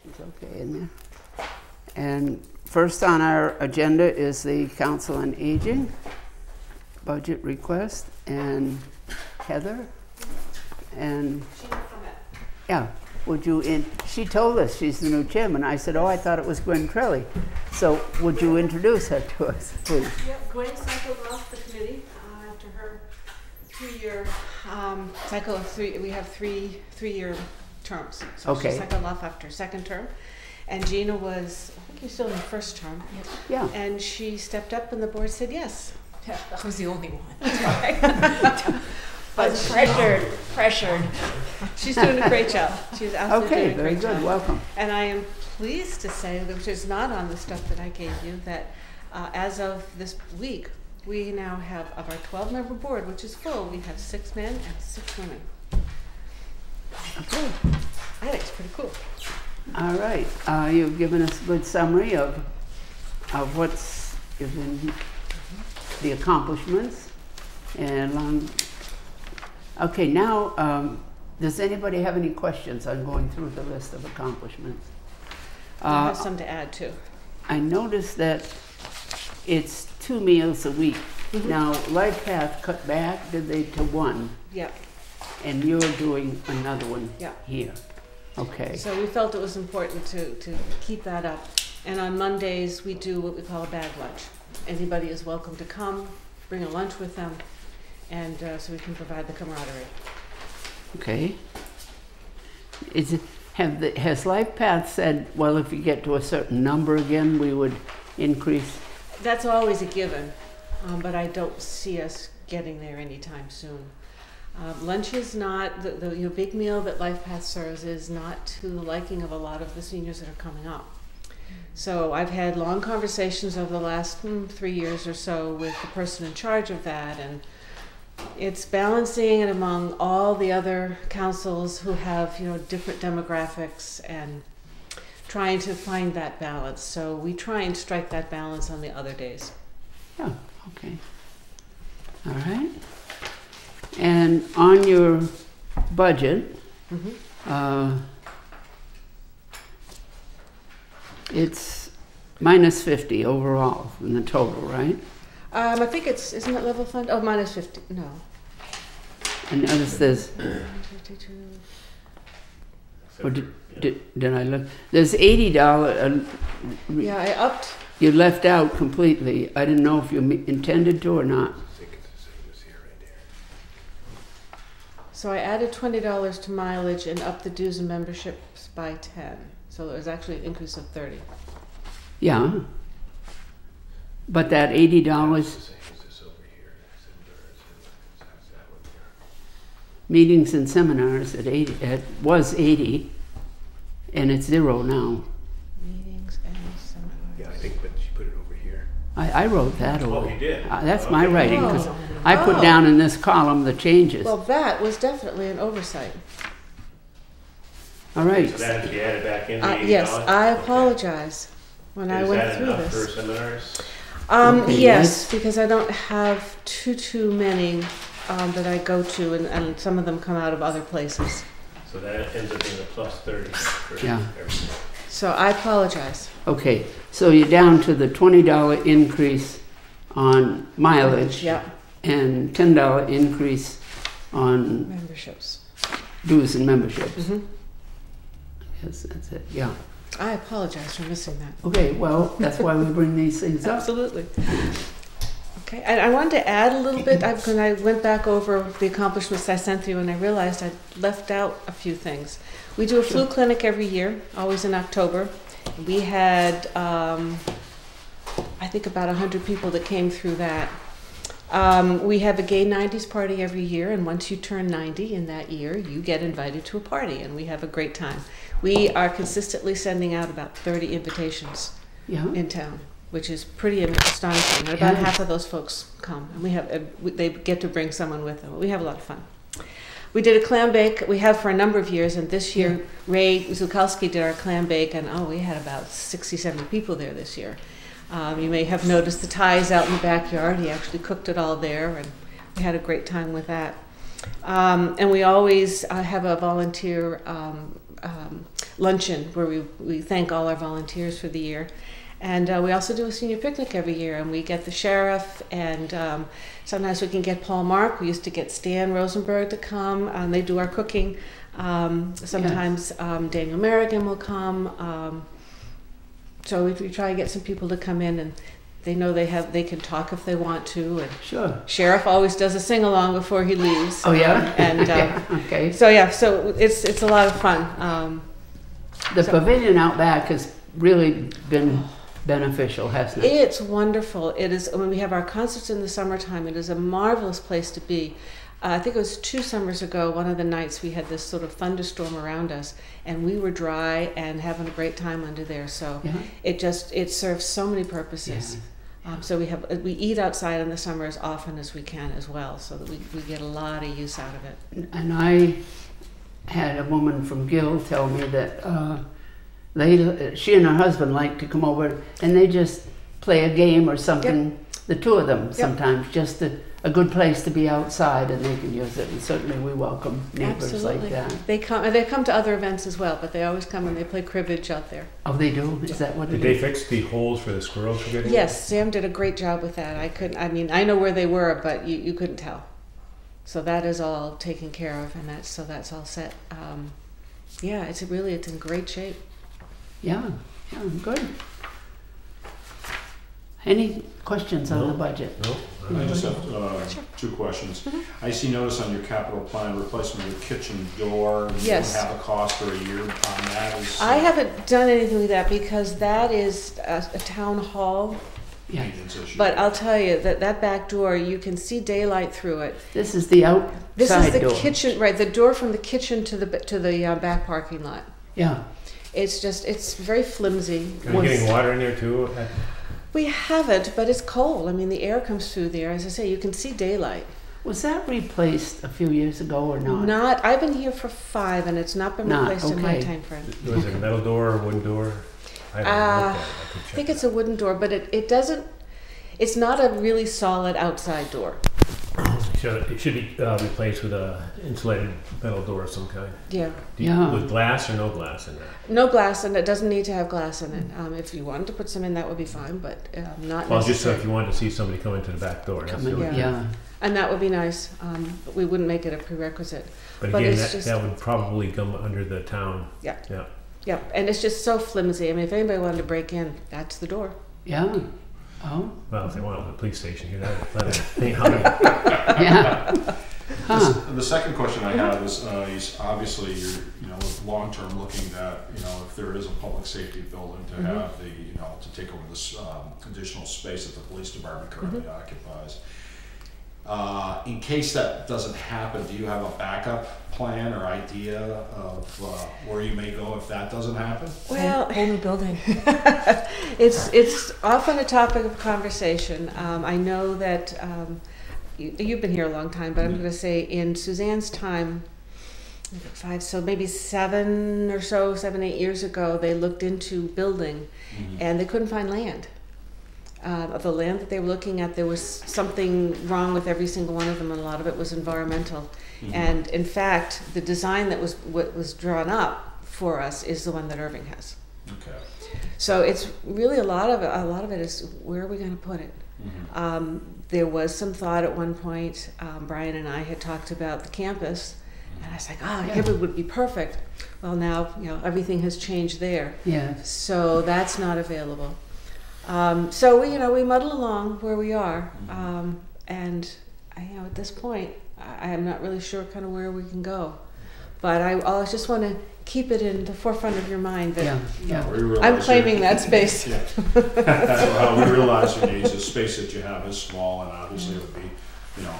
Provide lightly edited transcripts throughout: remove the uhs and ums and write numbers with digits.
It's okay in there. And first on our agenda is the Council on Aging budget request, and Heather, and yeah, would you she told us she's the new chairman. I said, oh, I thought it was Gwen Trelly. So would you introduce her to us, please? Yep, Gwen cycled off the committee after her 2-year cycle. We have three-year terms. So okay. She cycled off after her second term. And Gina was, I think you're still in the first term. Yeah. And she stepped up and the board said yes. Yeah, I was the only one. But pressured. She's doing a great job. She's absolutely doing a great job. Okay, very good. Welcome. And I am pleased to say, which is not on the stuff that I gave you, that as of this week, we now have, of our 12-member board, which is full, we have 6 men and 6 women. Okay. I think it's pretty cool. All right. You've given us a good summary of what's in the accomplishments. And okay, now, does anybody have any questions on going through the list of accomplishments? I have some to add too. I noticed that it's 2 meals a week. Mm-hmm. Now, Life Path cut back, did they, to 1? Yep. And you're doing another one Yep. here. Okay. So we felt it was important to keep that up. And on Mondays, we do what we call a bag lunch. Anybody is welcome to come, bring a lunch with them, and so we can provide the camaraderie. Okay. Has Life Path said, well, if you get to a certain number again, we would increase? That's always a given, but I don't see us getting there anytime soon. Lunch is not, the big meal that Life Path serves is not to the liking of a lot of the seniors that are coming up. So I've had long conversations over the last 3 years or so with the person in charge of that, and it's balancing it among all the other councils who have, different demographics, and trying to find that balance. So we try and strike that balance on the other days. Yeah, okay. All right. And on your budget, it's minus 50 overall in the total, right? I think isn't it level fund? Oh, minus 50, no. And notice there's, 52. or did I look? There's $80. Yeah, I upped. You left out completely. I didn't know if you intended to or not. So I added $20 to mileage and upped the dues and memberships by 10. So there was actually an increase of 30. Yeah. But that $80, meetings and seminars at 80, it was 80, and it's 0 now. Meetings and seminars. Yeah, I think, but she put it over here. I wrote that over. Oh, you did? That's my writing, because Oh. I put down in this column the changes. Well, that was definitely an oversight. All right. So that if you add it back in, the Yes, $80? I Okay. apologize when I went through Is that enough this. for seminars? Okay, Yes, because I don't have too many that I go to, and some of them come out of other places. So that ends up being a plus 30 for Yeah. everything. So I apologize. Okay, so you're down to the $20 increase on mileage. Yeah, And $10 increase on memberships. dues and memberships. Mm-hmm. Yes, that's it, yeah. I apologize for missing that. Okay, well, that's why we bring these things up. Absolutely. Okay, and I wanted to add a little bit, when I went back over the accomplishments I sent you, and I realized I left out a few things. We do a flu clinic every year, always in October. We had, I think, about 100 people that came through that. We have a gay 90s party every year, and once you turn 90 in that year, you get invited to a party, and we have a great time. We are consistently sending out about 30 invitations in town, which is pretty astonishing. And about half of those folks come, and they get to bring someone with them. We have a lot of fun. We did a clam bake. We have for a number of years, and this year Ray Zukalski did our clam bake, and we had about 60, 70 people there this year. You may have noticed the ties out in the backyard. He actually cooked it all there, and we had a great time with that. And we always have a volunteer luncheon where we thank all our volunteers for the year. And we also do a senior picnic every year, and we get the sheriff, and sometimes we can get Paul Mark. We used to get Stan Rosenberg to come. They do our cooking. Sometimes Daniel Merrigan will come. So we try to get some people to come in, and they know they can talk if they want to. And Sure. Sheriff always does a sing along before he leaves. Oh yeah. And Yeah, okay. so it's a lot of fun. The pavilion out back has really been beneficial, hasn't it? It's wonderful. It is. When we have our concerts in the summertime, it is a marvelous place to be. I think it was 2 summers ago, one of the nights we had this sort of thunderstorm around us, and we were dry and having a great time under there. So Yeah. it serves so many purposes. So we eat outside in the summer as often as we can as well, so that we get a lot of use out of it. And I had a woman from Gill tell me that she and her husband like to come over and they just play a game or something. Yep. The 2 of them sometimes, just a good place to be outside and they can use it. And certainly we welcome neighbors Absolutely. like that. They come to other events as well, but they always come and they play cribbage out there. Oh, they do? Is that what Did it they is? fix the holes for the squirrels for getting? Yes, Sam did a great job with that. I know where they were, but you couldn't tell. So that is all taken care of, and that's all set. It's in great shape. Yeah, good. Any questions on the budget? No. I just have 2 questions. I notice on your capital plan replacement of the kitchen door. Yes. You don't have a cost for a year on that. I haven't done anything with that because that is a town hall. Yeah. Maintenance issue. But I'll tell you that back door, you can see daylight through it. This is the outside This is the door. kitchen, right? The door from the kitchen to the back parking lot. Yeah. It's very flimsy. Are you getting water in there too? We haven't, but it's cold. I mean, the air comes through there. As I say, you can see daylight. Was that replaced a few years ago or not? I've been here for 5, and it's not been replaced in my time frame. Was it a metal door or wooden door? I don't know. I think it's a wooden door, but it doesn't. It's not a really solid outside door. It should be replaced with a insulated metal door of some kind. Yeah. With glass or no glass in that? No glass, and it doesn't need to have glass in it. If you wanted to put some in, that would be fine, but not Well, necessary. just so if you wanted to see somebody come into the back door. That's the only thing. Yeah. And that would be nice. But we wouldn't make it a prerequisite. But But again, it's that would probably come under the town. Yeah. Yeah. Yeah, and it's just so flimsy. I mean, if anybody wanted to break in, that's the door. Yeah. Oh. Well, if they want the police station, you'd have to let it. Yeah. Huh. The second question I have is obviously you're with long-term looking at if there is a public safety building to have the to take over this additional space that the police department currently occupies. In case that doesn't happen, do you have a backup plan or idea of where you may go if that doesn't happen? Well, Whole new building. it's often a topic of conversation. I know that you've been here a long time, but I'm going to say in Suzanne's time, 5, so maybe 7 or so, 7, 8 years ago, they looked into building, and they couldn't find land. The land that they were looking at, there was something wrong with every single one of them, and a lot of it was environmental. And in fact, the design that was drawn up for us is the one that Irving has. Okay. So it's really a lot of it is where are we going to put it? There was some thought at one point. Brian and I had talked about the campus, and I was like, here would be perfect. Well, now everything has changed there. Yes. So that's not available. So we muddle along where we are, and at this point, I am not really sure kind of where we can go. But I just want to keep it in the forefront of your mind that I'm claiming that space. Yeah. So we realize your needs. The space that you have is small, and obviously it would be,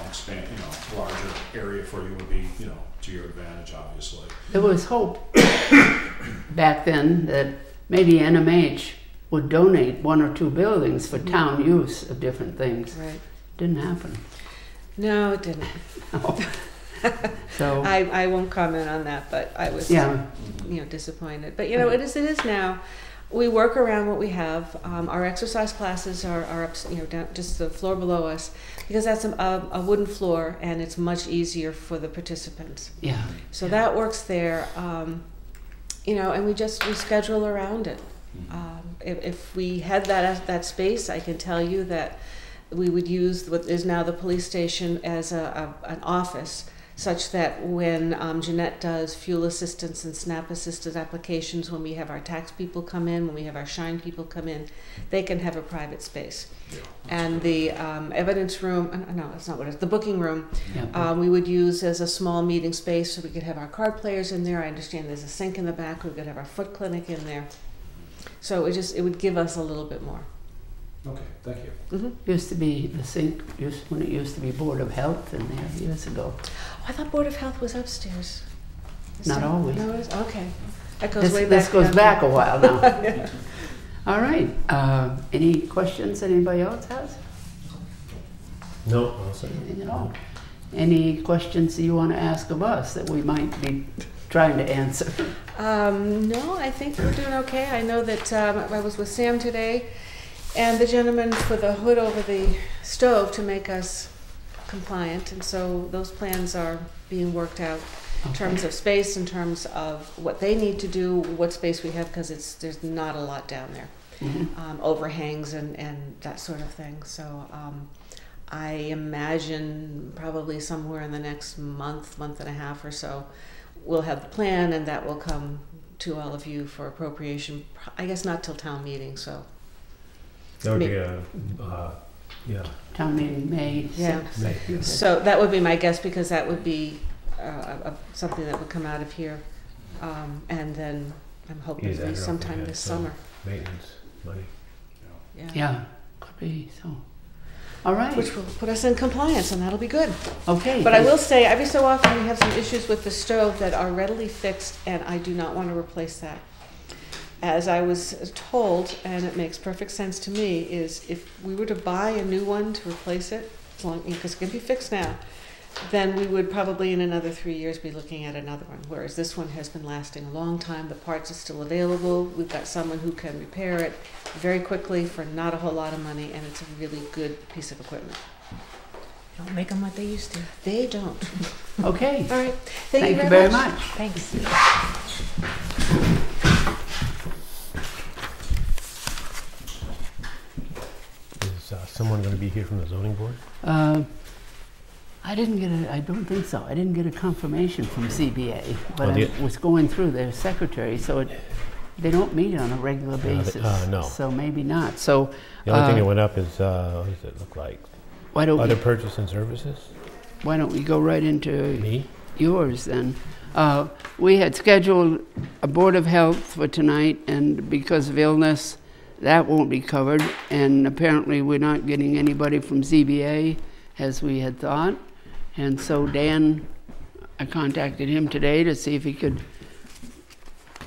expand, larger area for you would be, to your advantage, obviously. There was hope back then that maybe NMH would donate 1 or 2 buildings for town use of different things. Right. Didn't happen. No, it didn't. No. So I won't comment on that, but I was disappointed. But it is now. We work around what we have. Our exercise classes are up, down just the floor below us, because that's a wooden floor and it's much easier for the participants. yeah. So that works there. and we schedule around it. If we had that space, I can tell you that we would use what is now the police station as an office, such that when Jeanette does fuel assistance and SNAP assistance applications, when we have our tax people come in, when we have our Shine people come in, they can have a private space. And the evidence room, no, that's not what it is, the booking room, we would use as a small meeting space, so we could have our card players in there. I understand there's a sink in the back. We could have our foot clinic in there. So it would give us a little bit more. Okay, thank you. Used to be the sink, when it used to be Board of Health in there years ago. Oh, I thought Board of Health was upstairs. Not always. No, okay. That goes way back. This goes down. back a while now. All right. Any questions anybody else has? No, I'll say. Anything at all? Any questions that you want to ask of us that we might be trying to answer? No, I think we're doing okay. I know that I was with Sam today, and the gentleman for the hood over the stove to make us compliant, and so those plans are being worked out in terms of space, in terms of what they need to do, what space we have, because there's not a lot down there. Overhangs and that sort of thing. So I imagine probably somewhere in the next month and a half or so, we'll have the plan, and that will come to all of you for appropriation. I guess not till town meeting, so. That would be Town meeting May 6th. May. So that would be my guess, because that would be something that would come out of here. And then I'm hoping to be sometime this summer. Maintenance money. Yeah, could be so. All right. Which will put us in compliance, and that'll be good. Okay. But I will say, every so often we have some issues with the stove that are readily fixed, and I do not want to replace that. As I was told, and it makes perfect sense to me, is if we were to buy a new one to replace it, because it can be fixed now, then we would probably in another 3 years be looking at another one, whereas this one has been lasting a long time. The parts are still available. We've got someone who can repair it very quickly for not a whole lot of money, and it's a really good piece of equipment. Don't make them what they used to. They don't. Okay. All right. Thank you very much. Thanks. Is someone going to be here from the zoning board? I don't think so. I didn't get a confirmation from CBA, but Oh, I was going through their secretary, so they don't meet on a regular basis. No. So maybe not. So The only thing that went up is, what does it look like? Other purchase and services? why don't we go right into Me? yours then? We had scheduled a Board of Health for tonight, and because of illness, that won't be covered. And apparently we're not getting anybody from ZBA as we had thought. And so Dan, I contacted him today to see if he could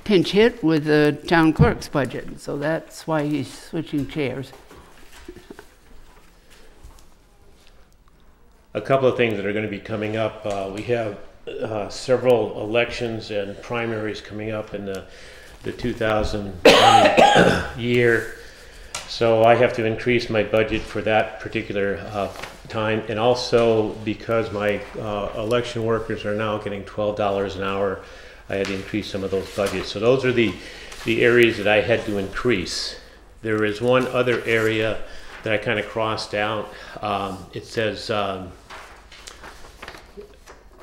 pinch hit with the town clerk's budget. So that's why he's switching chairs. A couple of things that are going to be coming up. We have several elections and primaries coming up in the 2020 year. So I have to increase my budget for that particular time. And also because my election workers are now getting $12 an hour, I had to increase some of those budgets. So those are the areas that I had to increase. There is one other area that I kind of crossed out. It says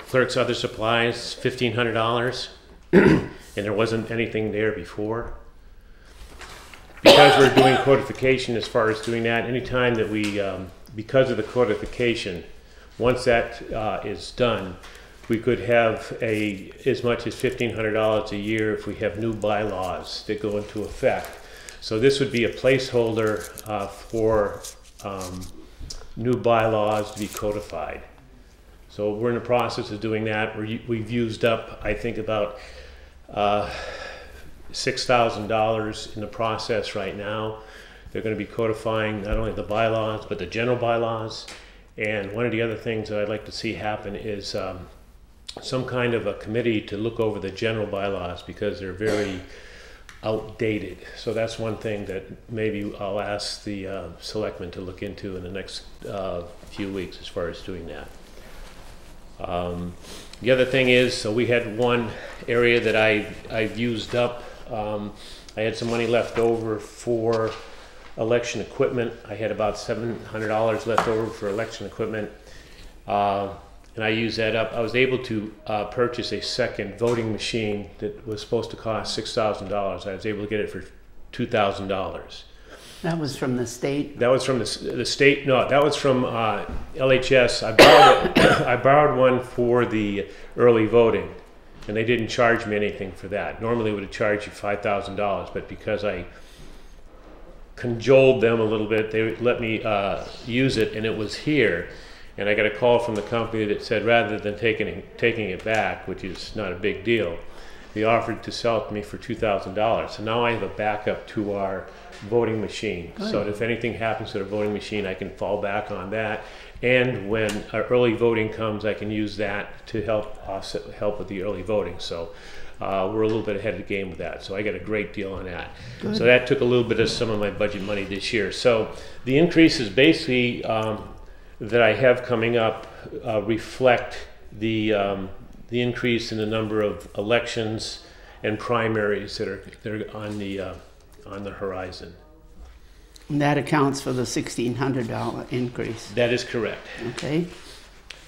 clerk's other supplies, $1,500, and there wasn't anything there before. Because we're doing codification, as far as doing that, anytime that we, because of the codification, once that is done, we could have as much as $1,500 a year if we have new bylaws that go into effect. So this would be a placeholder for new bylaws to be codified. So we're in the process of doing that. We've used up, I think, about $6,000 in the process right now. They're going to be codifying not only the bylaws, but the general bylaws. And one of the other things that I'd like to see happen is some kind of a committee to look over the general bylaws, because they're very outdated. So that's one thing that maybe I'll ask the selectmen to look into in the next few weeks as far as doing that. The other thing is, so we had one area that I've used up. I had some money left over for election equipment. I had about $700 left over for election equipment. And I used that up. I was able to purchase a second voting machine that was supposed to cost $6,000. I was able to get it for $2,000. That was from the state? That was from the state. No, that was from LHS. I borrowed one for the early voting, and they didn't charge me anything for that. Normally, it would have charged you $5,000, but because I cajoled them a little bit, they let me use it, and it was here. And I got a call from the company that said rather than taking it back, which is not a big deal, they offered to sell it to me for $2,000. So now I have a backup to our voting machine. Good. So if anything happens to the voting machine, I can fall back on that. And when early voting comes, I can use that to help with the early voting. So we're a little bit ahead of the game with that. So I got a great deal on that. Good. So that took a little bit of some of my budget money this year. So the increase is basically that I have coming up reflect the increase in the number of elections and primaries that are on the horizon. And that accounts for the $1,600 increase. That is correct. Okay.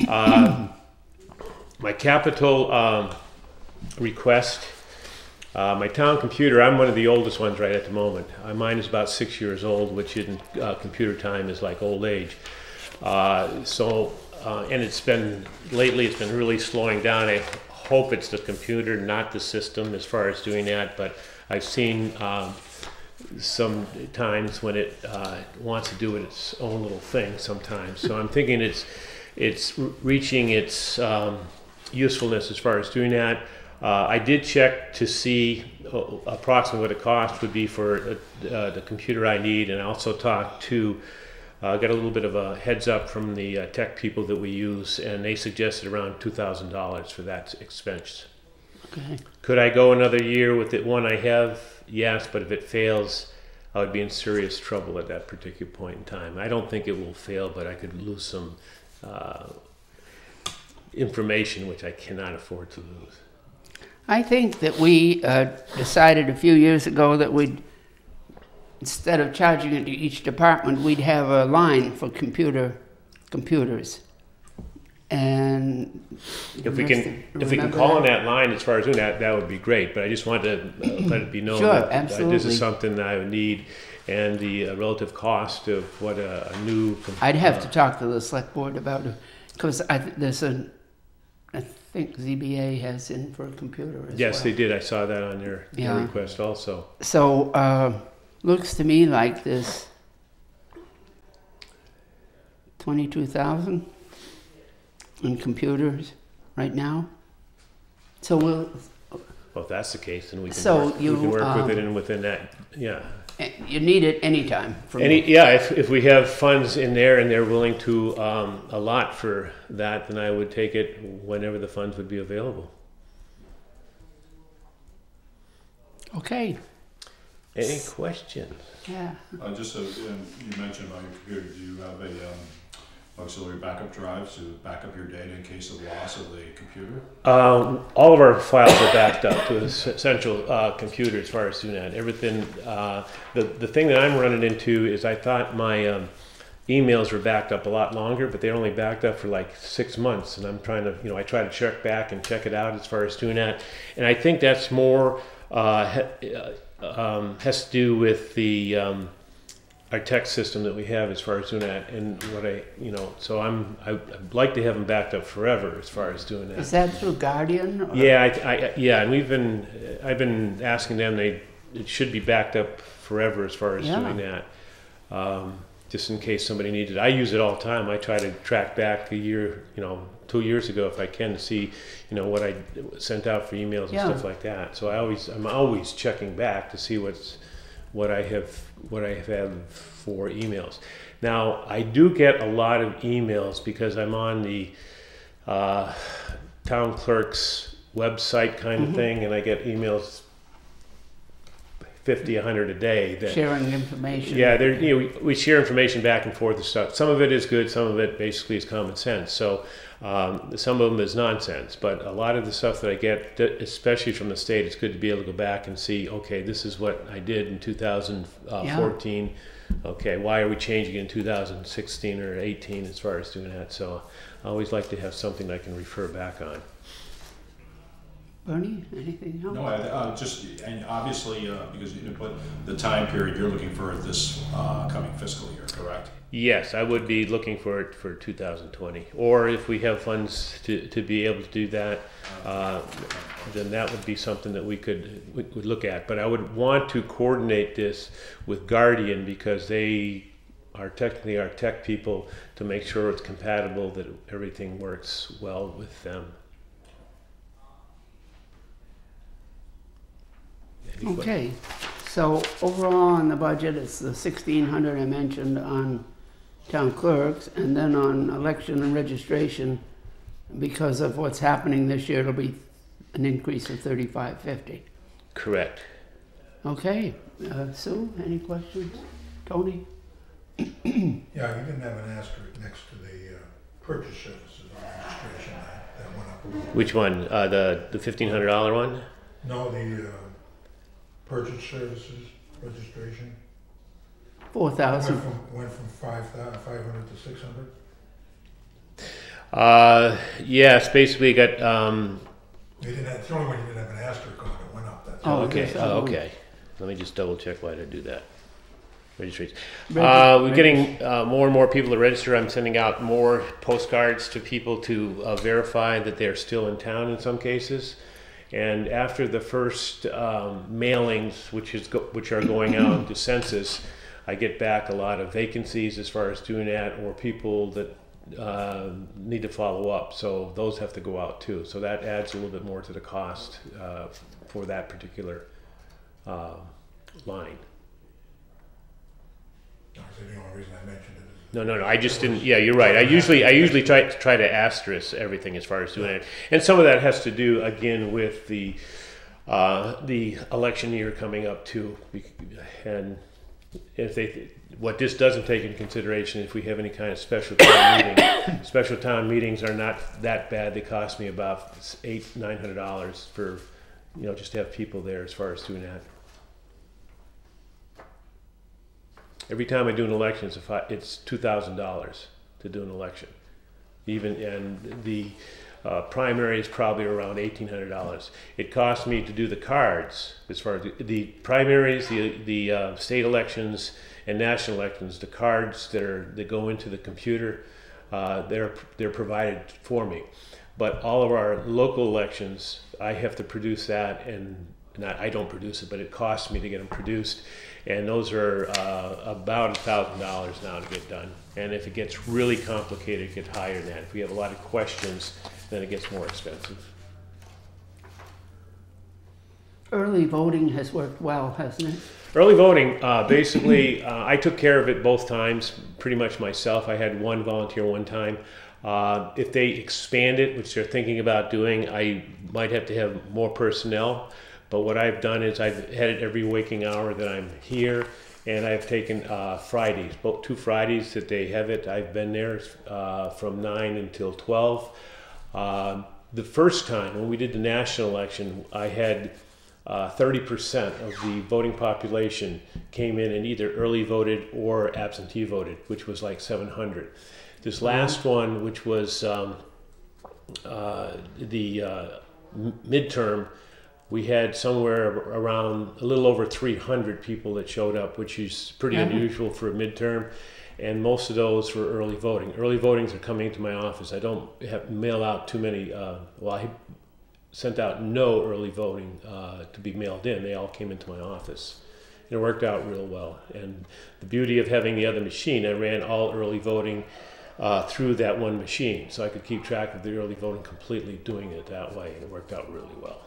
My capital request, my town computer, I'm one of the oldest ones right at the moment. Mine is about 6 years old, which in computer time is like old age. And it's been really slowing down. I hope it's the computer, not the system, as far as doing that. But I've seen some times when it wants to do its own little thing sometimes. So I'm thinking it's reaching its usefulness as far as doing that. I did check to see approximately what the cost would be for the computer I need, and I also talked to got a little bit of a heads up from the tech people that we use, and they suggested around $2,000 for that expense. Okay. Could I go another year with the one I have? Yes, but if it fails, I would be in serious trouble at that particular point in time. I don't think it will fail, but I could lose some information which I cannot afford to lose. I think that we decided a few years ago that instead of charging it to each department, we'd have a line for computers. And if we can call on that line as far as doing that, that would be great. But I just wanted to let it be known sure, that absolutely. This is something that I would need, and the relative cost of what a new. I'd have to talk to the select board about it, because I think ZBA has in for a computer as well. Yes, they did. I saw that on their request also. So looks to me like this 22,000 in computers right now. So well, if that's the case, then we can So work, you, we can work with it, and within that, yeah. you need it anytime. If we have funds in there and they're willing to allot for that, then I would take it whenever the funds would be available. Okay. Any questions? Yeah. Just so you mentioned about your computer, do you have a auxiliary backup drive to back up your data in case of loss of the computer? All of our files are backed up to a central computer as far as doing that. Everything. The thing that I'm running into is I thought my emails were backed up a lot longer, but they're only backed up for like 6 months, and I'm trying to, I try to check back and check it out as far as doing that, and I think that's more has to do with the our tech system that we have as far as doing that, and what so I'd like to have them backed up forever as far as doing that. Is that through Guardian? Or? Yeah, and I've been asking them. It should be backed up forever as far as doing that, just in case somebody needs it. I use it all the time. I try to track back a year, 2 years ago if I can, to see, what I sent out for emails and stuff like that. So I'm always checking back to see what I have had for emails. Now I do get a lot of emails because I'm on the town clerk's website kind of thing, and I get emails 50, 100 a day. That, Sharing information. yeah, we share information back and forth and stuff. Some of it is good, some of it basically is common sense. So some of them is nonsense, but a lot of the stuff that I get, especially from the state, it's good to be able to go back and see, okay, this is what I did in 2014. Yeah. Okay, why are we changing in 2016 or 18 as far as doing that? So I always like to have something I can refer back on. Bernie, anything else? No, just, and obviously, because you put the time period you're looking for this coming fiscal year, correct? Yes, I would be looking for it for 2020. Or if we have funds to be able to do that, then that would be something that we would look at. But I would want to coordinate this with Guardian because they are technically our tech people to make sure it's compatible, that everything works well with them. Okay, so overall on the budget, it's the 1,600 I mentioned on town clerks, and then on election and registration, because of what's happening this year, it'll be an increase of $35.50. Correct. Okay, Sue, any questions? Tony? Yeah, you didn't have an asterisk next to the purchase services on registration that went up a little. Which one? The $1,500 one? No, the purchase services registration. 4,000. Went from 500 to 600. Yes, basically got. It's the only one you didn't have an asterisk on. It went up. That's Oh, all. Okay. okay. Okay. Let me just double check why I do that. Registration. We're getting more and more people to register. I'm sending out more postcards to people to verify that they're still in town in some cases. And after the first mailings, which are going out to census, I get back a lot of vacancies as far as doing that, or people that need to follow up. So those have to go out too. So that adds a little bit more to the cost for that particular line. No, so the only reason I mentioned it is No. I just didn't. Yeah, you're right. I usually try to asterisk everything as far as doing it, and some of that has to do again with the election year coming up too. And if what this doesn't take into consideration, if we have any kind of special town meeting, special town meetings are not that bad. They cost me about $800-900 for, just to have people there as far as doing that. Every time I do an election, it's $2,000 to do an election. And the primary is probably around $1,800. It costs me to do the cards, as far as the primaries, the state elections and national elections. The cards that go into the computer, they're provided for me. But all of our local elections, I have to produce that, and I don't produce it, but it costs me to get them produced. And those are about $1,000 now to get done. And if it gets really complicated, it gets higher than that. If we have a lot of questions, then it gets more expensive. Early voting has worked well, hasn't it? Early voting, basically, I took care of it both times, pretty much myself. I had one volunteer one time. If they expand it, which they're thinking about doing, I might have to have more personnel. But what I've done is I've had it every waking hour that I'm here, and I've taken Fridays, both 2 Fridays that they have it. I've been there from 9 until 12. The first time when we did the national election, I had 30% of the voting population came in and either early voted or absentee voted, which was like 700. This last one, which was the midterm, we had somewhere around a little over 300 people that showed up, which is pretty unusual for a midterm. And most of those were early voting. Early votings are coming into my office. I don't mail out too many. I sent out no early voting to be mailed in. They all came into my office. And it worked out real well. And the beauty of having the other machine, I ran all early voting through that one machine. So I could keep track of the early voting completely, doing it that way. And it worked out really well.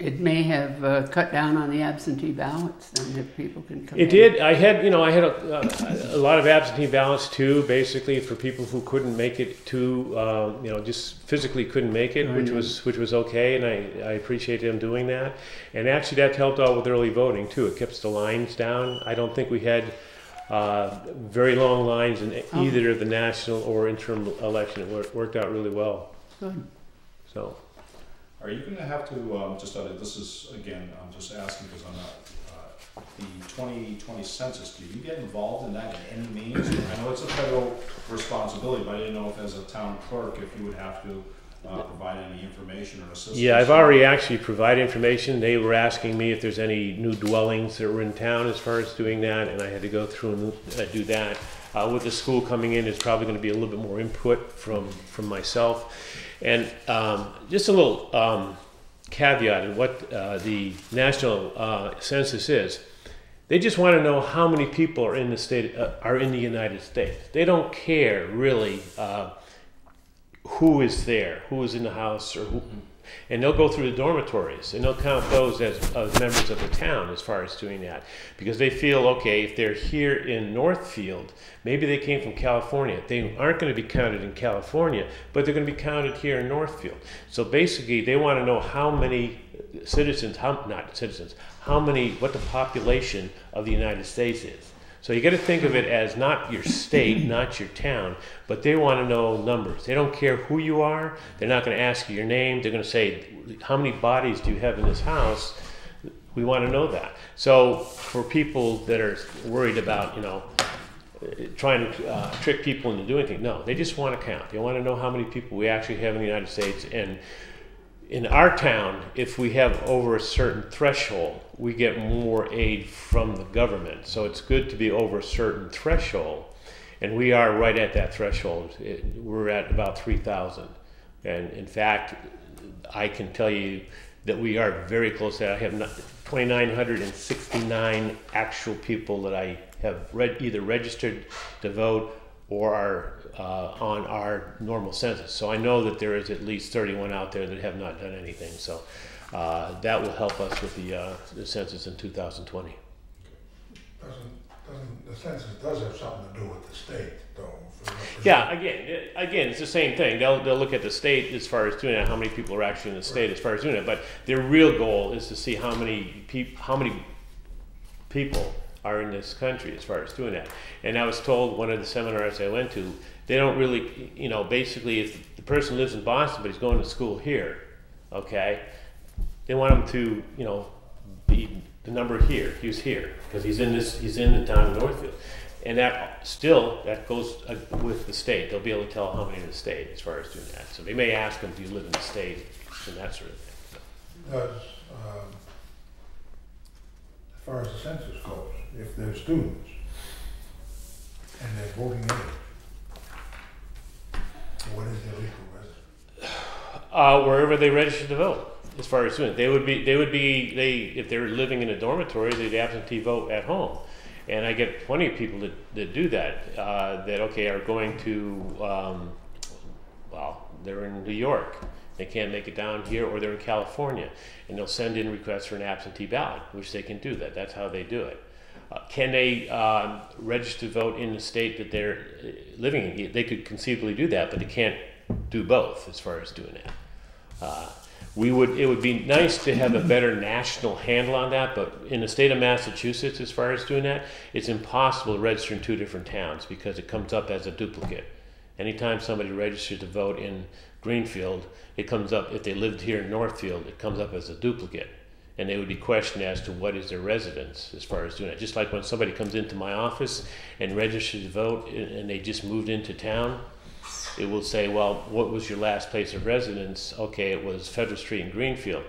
It may have cut down on the absentee ballots, then if people can come It in. did. I had a lot of absentee ballots too, basically for people who couldn't make it to, just physically couldn't make it, which was okay, and I appreciate them doing that. And actually, that helped out with early voting too. It kept the lines down. I don't think we had very long lines in either the national or interim election. It worked out really well. Good. So. Are you going to have to, this is, again, I'm just asking because I'm not, the 2020 census, do you get involved in that in any means? I know it's a federal responsibility, but I didn't know if as a town clerk, if you would have to provide any information or assistance. Yeah, I've already actually provided information. They were asking me if there's any new dwellings that were in town as far as doing that, and I had to go through and do that. With the school coming in, it's probably going to be a little bit more input from myself. And just a little caveat in what the national census is. They just want to know how many people are in the state, are in the United States. They don't care really who is there, who is in the house, or who. And they'll go through the dormitories and they'll count those as members of the town as far as doing that, because they feel, okay, if they're here in Northfield, maybe they came from California. They aren't going to be counted in California, but they're going to be counted here in Northfield. So basically, they want to know how many citizens, what the population of the United States is. So you got to think of it as not your state, not your town, but they want to know numbers. They don't care who you are. They're not going to ask you your name. They're going to say, how many bodies do you have in this house? We want to know that. So for people that are worried about, trying to trick people into doing things, no, they just want to count. They want to know how many people we actually have in the United States. And in our town, if we have over a certain threshold, we get more aid from the government. So it's good to be over a certain threshold. And we are right at that threshold. We're at about 3,000. And in fact, I can tell you that we are very close to that. I have 2,969 actual people that I have either registered to vote or are on our normal census. So I know that there is at least 31 out there that have not done anything. So that will help us with the census in 2020. The census does have something to do with the state, though. Yeah, again, it's the same thing. They'll look at the state as far as doing it, how many people are actually in the state as far as doing it. But their real goal is to see how many people are in this country as far as doing that. And I was told one of the seminars I went to, they don't really, basically if the person lives in Boston but he's going to school here, okay, they want him to, be the number here. He's here because he's in the town of Northfield, and that goes with the state. They'll be able to tell how many in the state as far as doing that. So they may ask them, do you live in the state, and that sort of thing. So. Does as far as the census goes, if they're students and they're voting age, what is their legal residence? Wherever they register to vote. As far as doing it, they would be if they're living in a dormitory, they'd absentee vote at home. And I get plenty of people that do that, that are going to, they're in New York. They can't make it down here, or they're in California, and they'll send in requests for an absentee ballot, which they can do that. That's how they do it. Can they register to vote in the state that they're living in? They could conceivably do that, but they can't do both as far as doing that. It would be nice to have a better national handle on that, but in the state of Massachusetts, as far as doing that, it's impossible to register in two different towns because it comes up as a duplicate. Anytime somebody registers to vote in Greenfield, it comes up, if they lived here in Northfield, it comes up as a duplicate. And they would be questioned as to what is their residence as far as doing it. Just like when somebody comes into my office and registers to vote and they just moved into town, it will say, well, what was your last place of residence? Okay, it was Federal Street in Greenfield.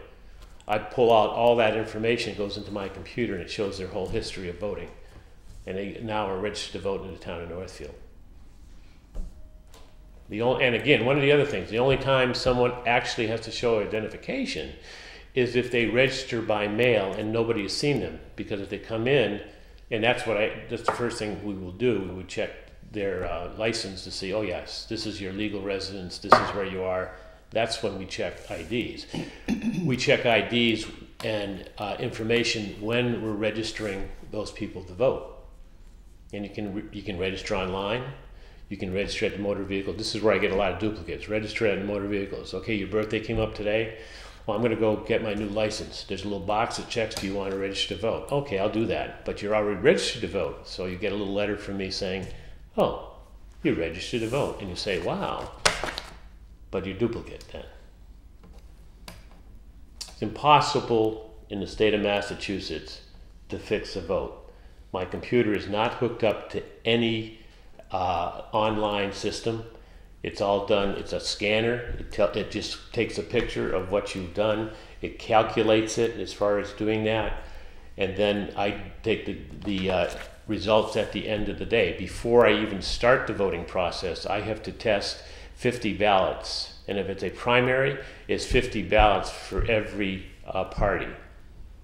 I pull out all that information, it goes into my computer, and it shows their whole history of voting. And they now are registered to vote in the town of Northfield. And again, one of the other things, the only time someone actually has to show identification is if they register by mail and nobody has seen them. Because if they come in, and that's the first thing we will do, we would check their license to see, oh yes, this is your legal residence, this is where you are, That's when we check IDs. We check IDs and information when we're registering those people to vote. And you can register online. You can register at the motor vehicle. This is where I get a lot of duplicates. Register at the motor vehicles. Okay, your birthday came up today. Well, I'm going to go get my new license. There's a little box that checks, do you want to register to vote? Okay, I'll do that. But you're already registered to vote. So you get a little letter from me saying, oh, you're registered to vote. And you say, wow. But you're duplicate then. It's impossible in the state of Massachusetts to fix a vote. My computer is not hooked up to any online system. It's all done, it's a scanner. It just takes a picture of what you've done. It calculates it as far as doing that. And then I take the results at the end of the day. Before I even start the voting process, I have to test 50 ballots. And if it's a primary, it's 50 ballots for every party.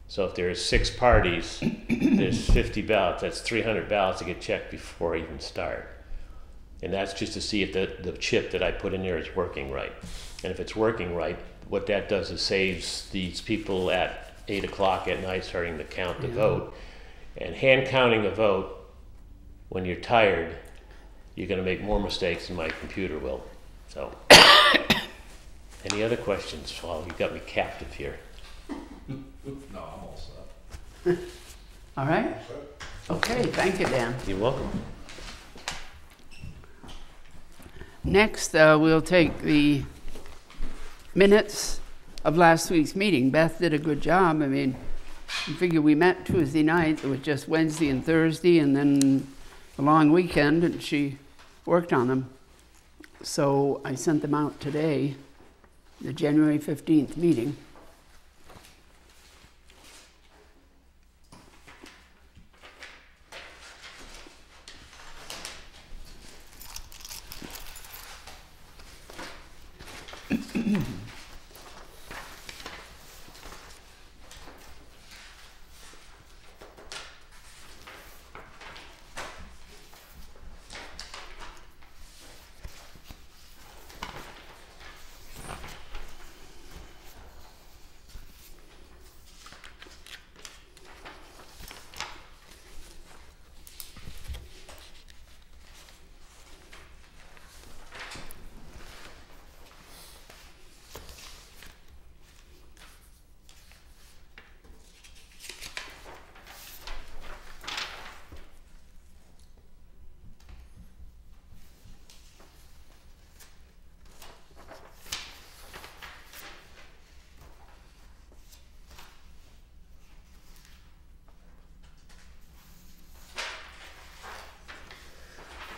So if there's 6 parties, there's 50 ballots. That's 300 ballots that get checked before I even start. And that's just to see if the chip that I put in there is working right. And if it's working right, what that does is saves these people at 8 o'clock at night starting to count the vote. And hand counting a vote, when you're tired, you're going to make more mistakes than my computer will. So, any other questions? Well, you got me captive here. No, I'm all set. All right? Okay, thank you, Dan. You're welcome. Next, we'll take the minutes of last week's meeting. Beth did a good job. I mean, I figure we met Tuesday night. It was just Wednesday and Thursday, and then a long weekend, and she worked on them. So I sent them out today, the January 15th meeting.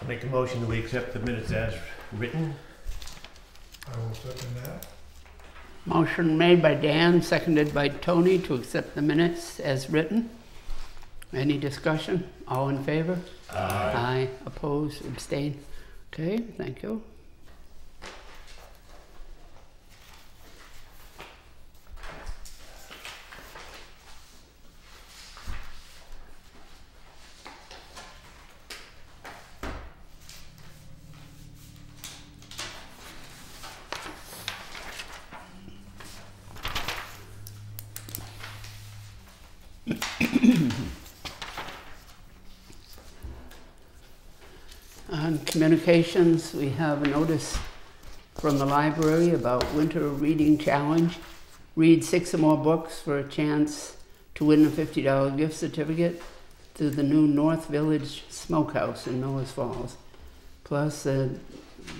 I'll make a motion that we accept the minutes as written. I will second that. Motion made by Dan, seconded by Tony to accept the minutes as written. Any discussion? All in favor? Aye. Aye. Oppose? Abstain? Okay, thank you. On communications, we have a notice from the library about winter reading challenge. Read 6 or more books for a chance to win a $50 gift certificate to the new North Village Smokehouse in Millers Falls. Plus a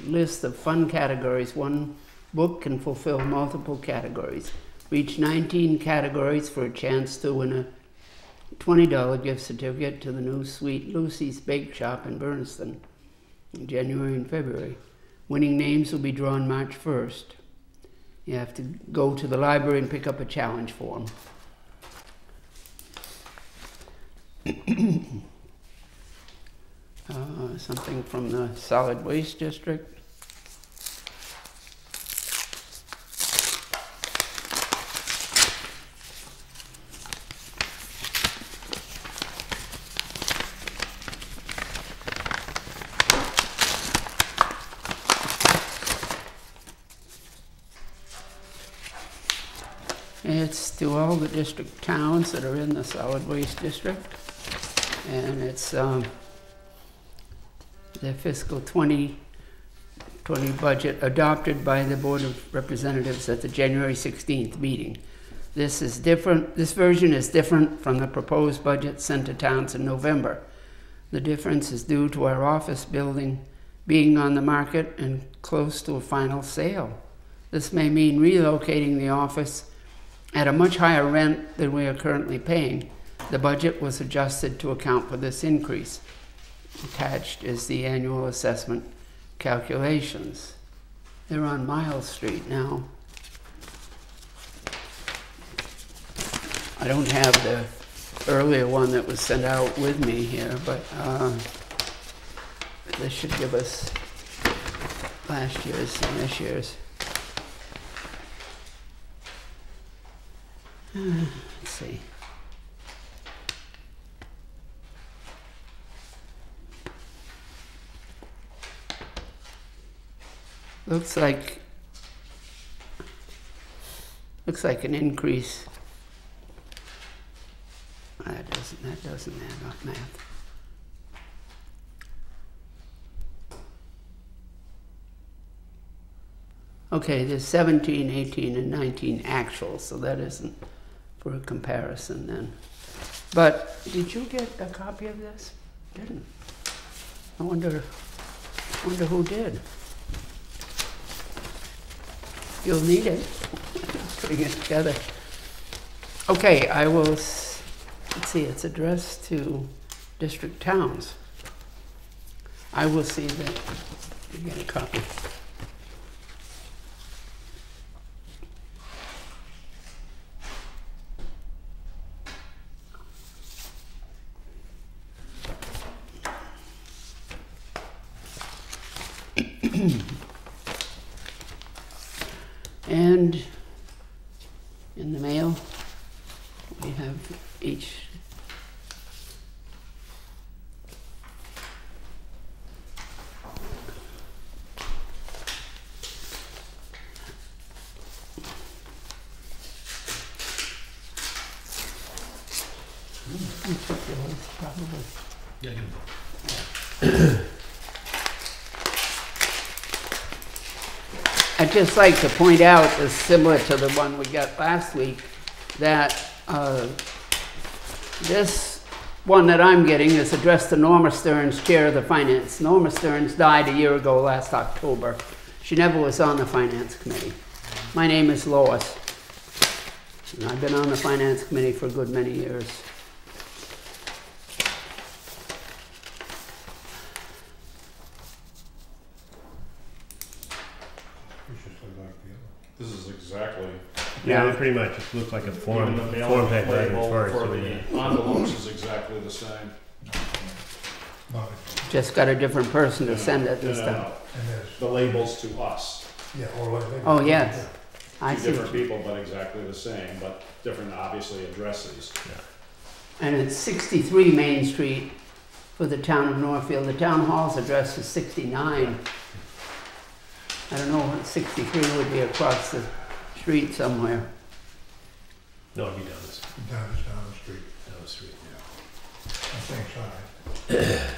list of fun categories. One book can fulfill multiple categories. Reach 19 categories for a chance to win a $20 gift certificate to the new Sweet Lucy's Bake Shop in Bernardston in January and February. Winning names will be drawn March 1st. You have to go to the library and pick up a challenge form. Something from the Solid Waste District. It's to all the district towns that are in the solid waste district. And it's the fiscal 2020 budget adopted by the Board of Representatives at the January 16th meeting. This is different. This version is different from the proposed budget sent to towns in November. The difference is due to our office building being on the market and close to a final sale. This may mean relocating the office at a much higher rent than we are currently paying. The budget was adjusted to account for this increase. Attached is the annual assessment calculations. They're on Miles Street now. I don't have the earlier one that was sent out with me here, but this should give us last year's and this year's. Let's see. Looks like an increase. That doesn't add up, math. Okay, there's 17, 18, and 19 actual, so that isn't for a comparison then. But did you get a copy of this? Didn't. I wonder who did. You'll need it. Putting it together. Okay, I will. Let's see. It's addressed to district towns. I will see that you get a copy. And in the mail, we have each probably. Yeah, I'd just like to point out, as similar to the one we got last week, that this one that I'm getting is addressed to Norma Stearns, Chair of the Finance. Norma Stearns died a year ago last October. She never was on the Finance Committee. My name is Lois, and I've been on the Finance Committee for a good many years. This is exactly. Yeah, it pretty much looks like a form Even the mailing type item as label far as for doing the that. envelopes is exactly the same. Just got a different person to send it this time. And there's, The labels to us. yeah, or like. Oh, yes. I Two see. different people, but exactly the same, but different, obviously, addresses. And it's 63 Main Street for the town of Northfield. The town hall's address is 69. I don't know what 63 would be across the street somewhere. No, it'd be down this, Down the street, down the street. on the same side.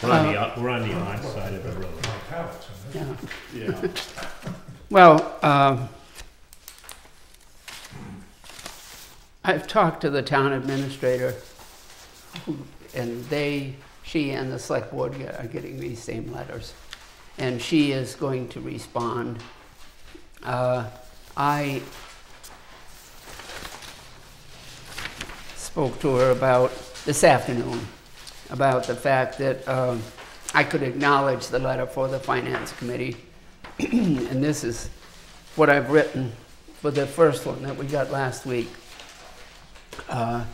We're on the odd side of the road. My pallets, isn't it? Yeah. Yeah. Well, I've talked to the town administrator, and she and the select board are getting these same letters. And she is going to respond. I spoke to her about this afternoon about the fact that I could acknowledge the letter for the Finance Committee. And this is what I've written for the first one that we got last week. To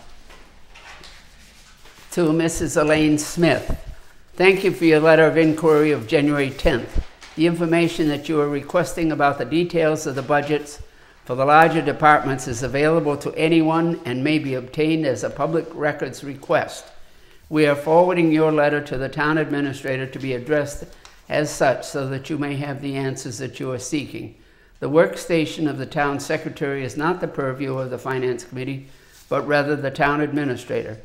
Mrs. Elaine Smith. Thank you for your letter of inquiry of January 10th. The information that you are requesting about the details of the budgets for the larger departments is available to anyone and may be obtained as a public records request. We are forwarding your letter to the town administrator to be addressed as such so that you may have the answers that you are seeking. The workstation of the town secretary is not the purview of the finance committee, but rather the town administrator.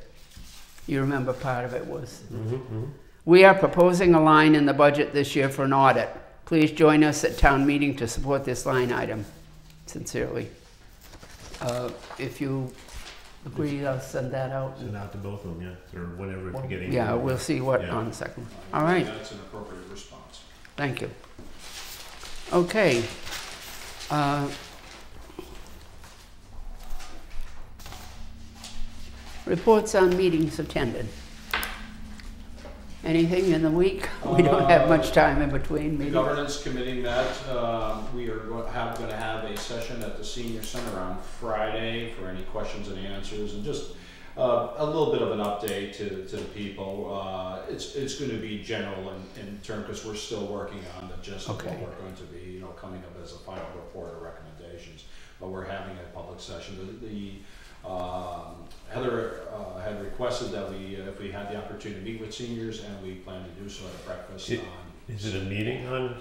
You remember part of it was. We are proposing a line in the budget this year for an audit. Please join us at town meeting to support this line item. Sincerely. If you agree, I'll send that out. Send out to both of them, yeah, or whenever if you get any. Yeah, we'll see what Yeah. on the second. All right, That's an appropriate response. thank you. Okay. Reports on meetings attended. Anything in the week? We don't have much time in between The meetings. governance committee met. We are going to have a session at the senior center on Friday for any questions and answers, and just a little bit of an update to the people. It's going to be general in term, because we're still working on the gist of Okay. what we're going to be, coming up as a final report or recommendations. But we're having a public session. Heather had requested that if we had the opportunity to meet with seniors, and we plan to do so at a breakfast on. Is it a meeting on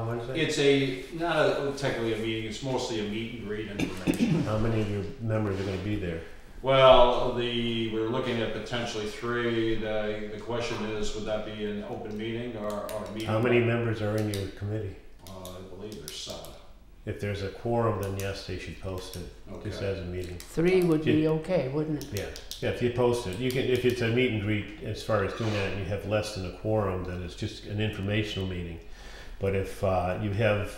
Wednesday? It's not technically a meeting, it's mostly a meet and greet information. How many of your members are going to be there? Well, we're looking at potentially 3. The question is, would that be an open meeting or a meeting? How many members are in your committee? I believe there's 7. If there's a quorum, then yes, they should post it, just Okay. as a meeting. 3 would be okay, wouldn't it? Yeah, if you post it, you can. If it's a meet and greet, as far as doing that, and you have less than a quorum, then it's just an informational meeting. But if you have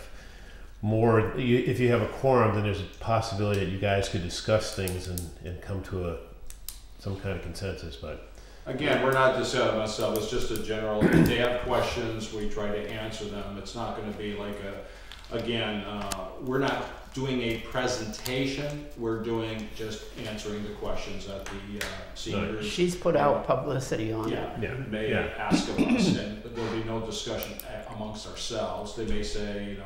more, if you have a quorum, then there's a possibility that you guys could discuss things and come to some kind of consensus. But Again, we're not deciding ourselves, it's just a general, if they have questions, we try to answer them. It's not going to be like we're not doing a presentation, we're doing just answering the questions that the seniors. She's put out publicity on it. May ask of us, and there'll be no discussion amongst ourselves. They may say,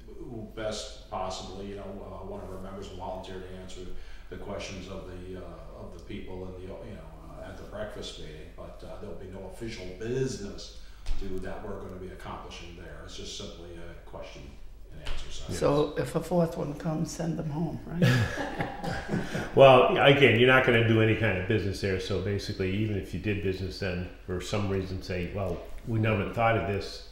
who best possibly, one of our members will volunteer to answer the questions of the people in the, at the breakfast meeting, but there'll be no official business that we're going to be accomplishing there. It's just simply a question and answer session. So if a 4th one comes, send them home, right? well, again, you're not going to do any kind of business there. So basically, even if you did business, then for some reason say, well, we never thought of this.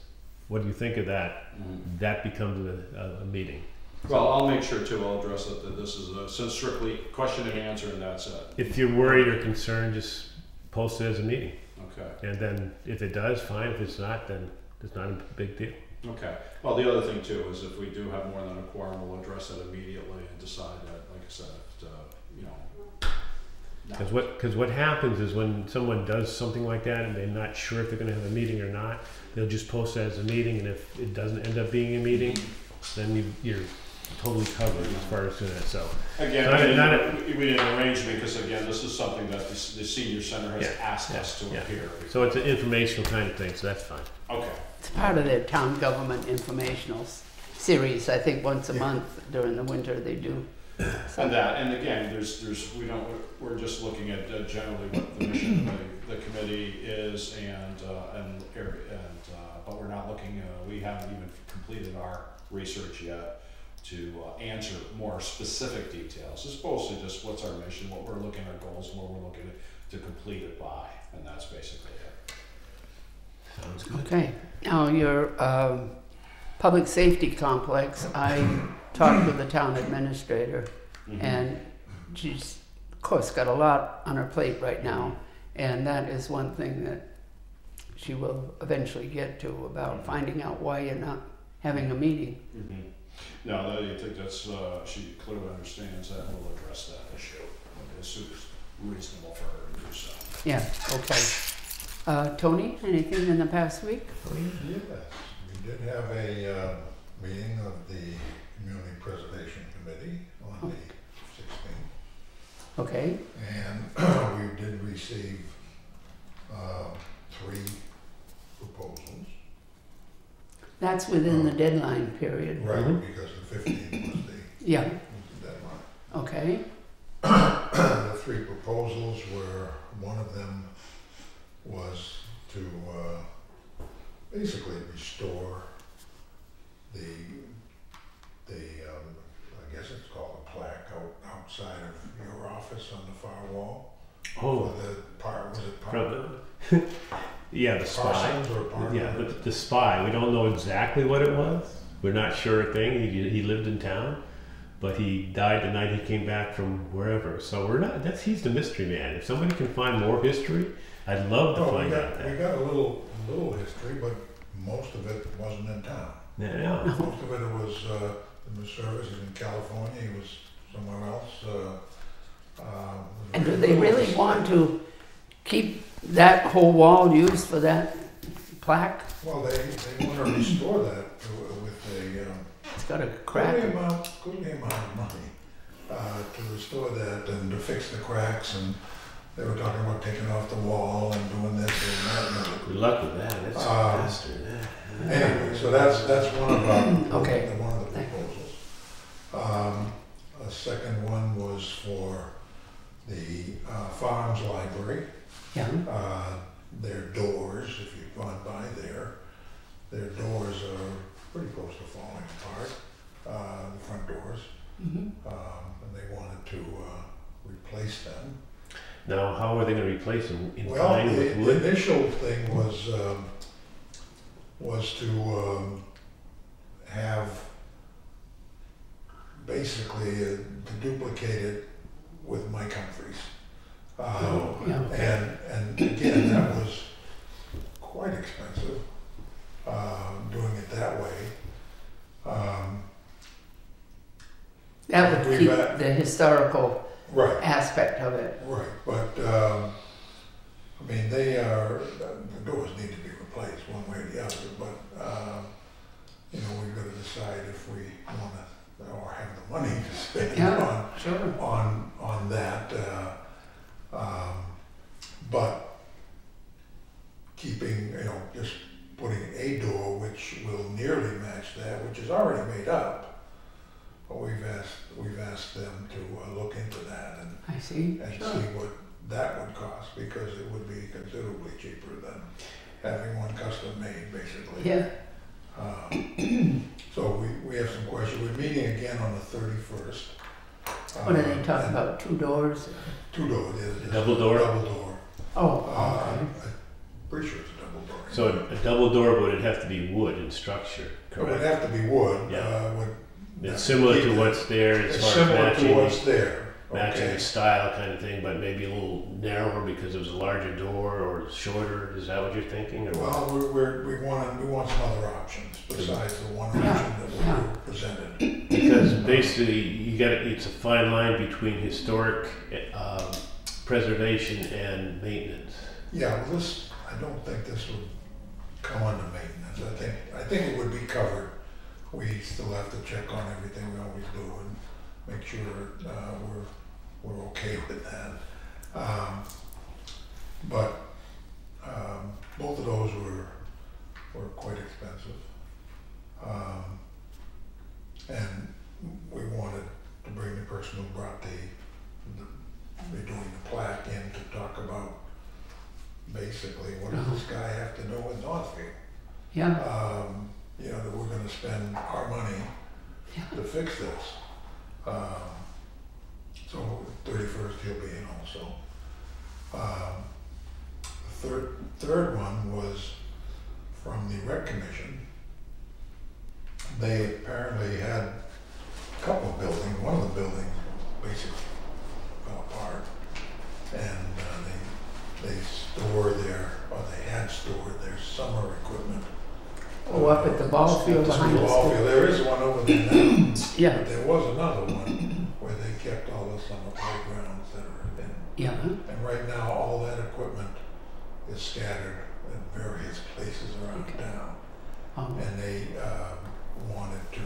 What do you think of that? Mm-hmm. That becomes a meeting. Well, I'll make sure too, I'll address it, that this is strictly question and answer, and that's it. If you're worried or concerned, just post it as a meeting. Okay. And then if it does, fine. If it's not, then it's not a big deal. Okay. Well, the other thing too is if we do have more than a quorum, we'll address that immediately and decide that, like I said, Because what happens is when someone does something like that and they're not sure if they're going to have a meeting or not, they'll just post it as a meeting, and if it doesn't end up being a meeting, then you're totally covered as far as doing that. So again, we didn't arrange it because again, this is something that the senior center has asked us to appear. So it's an informational kind of thing, so that's fine. Okay. It's part of their town government informational series. I think once a month during the winter they do. And again, we're just looking at generally what the mission of the committee is, but we're not looking. We haven't even completed our research yet to answer more specific details. It's mostly just what's our mission, what we're looking at our goals, and what we're looking to complete it by, and that's basically it. Sounds good. Okay. Now your public safety complex, I talked with the town administrator, and she's, of course, got a lot on her plate right now, and that is one thing that she will eventually get to, about finding out why you're not having a meeting. No, I think that's, she clearly understands that, and we'll address that issue as soon as reasonable for her to do so. Yeah, okay. Tony, anything in the past week? Yes, we did have a meeting of the Community Preservation Committee on the 16th. Okay. And we did receive 3 proposals. That's within the deadline period. Right, because the 15th was the deadline. Okay. The 3 proposals were, one of them was to basically restore the I guess it's called a plaque outside of your office on the far wall. Oh, For the part, was it from yeah, the spy. Parsons or Parker? Yeah, the spy. We don't know exactly what it was. We're not sure a thing. He lived in town, but he died the night he came back from wherever. So we're not. He's the mystery man. If somebody can find more history, I'd love to find out that. We got a little history, but most of it wasn't in town. Yeah. Most of it was in the services in California. He was somewhere else. And do they really want to keep that whole wall used for that plaque? Well, they want to restore that with It's got a a crack. goodly amount of money to restore that and to fix the cracks. And they were talking about taking off the wall and doing this and that. Good luck with that. That's faster. Anyway, so that's one of Okay. one of the proposals. A second one was for the Farms Library. Yeah. Their doors, if you've gone by there, their doors are pretty close to falling apart, the front doors. Mm-hmm. And they wanted to replace them. Now, how are they going to replace them? In Well, line with the wood? initial thing was to have basically to duplicate it with Mike Humphreys. Yeah. And again, that was quite expensive, doing it that way. That would We've keep got- the historical Right, aspect of it. right, but, I mean, the doors need to be replaced one way or the other, but, you know, we've got to decide if we want to, or have the money to spend Yeah, sure. on that, but keeping, you know, just putting a door which will nearly match that, which is already made up. But we've asked them to look into that I see. and Sure. see what that would cost, because it would be considerably cheaper than having one custom made, basically. Yeah. So we have some questions. We're meeting again on the 31st. What are they talking about? 2 doors? 2 doors. There's Double door? Double door. Oh, I'm pretty sure it's a double door. So a double door, would it have to be wood in structure? It would Correct. have to be wood. Yeah. Would- It's similar to what's there as It's far as similar to what's matching, there. matching Okay. the style kind of thing, but maybe a little narrower because it was a larger door or shorter. Is that what you're thinking? Or what? Well, we want some other options besides the one option that Yeah. we presented. Because basically, it's a fine line between historic preservation and maintenance. Yeah, well, I don't think this would come under maintenance. I think it would be covered. We still have to check on everything we always do and make sure we're okay with that. But both of those were quite expensive. And we wanted to bring the person who brought they're doing the plaque in to talk about basically what does this guy have to do with Northfield? yeah. You know, that we're gonna spend our money to fix this. So 31st he'll be in also. The third one was from the Rec Commission. They apparently had a couple of buildings. One of the buildings basically fell apart, and they had stored their summer equipment. Oh, up at the ball field behind the us. ball field. There is one over there now. Yeah. But there was another one where they kept all the summer playgrounds that are in. Yeah. And right now, all that equipment is scattered in various places around town. Oh, And they wanted to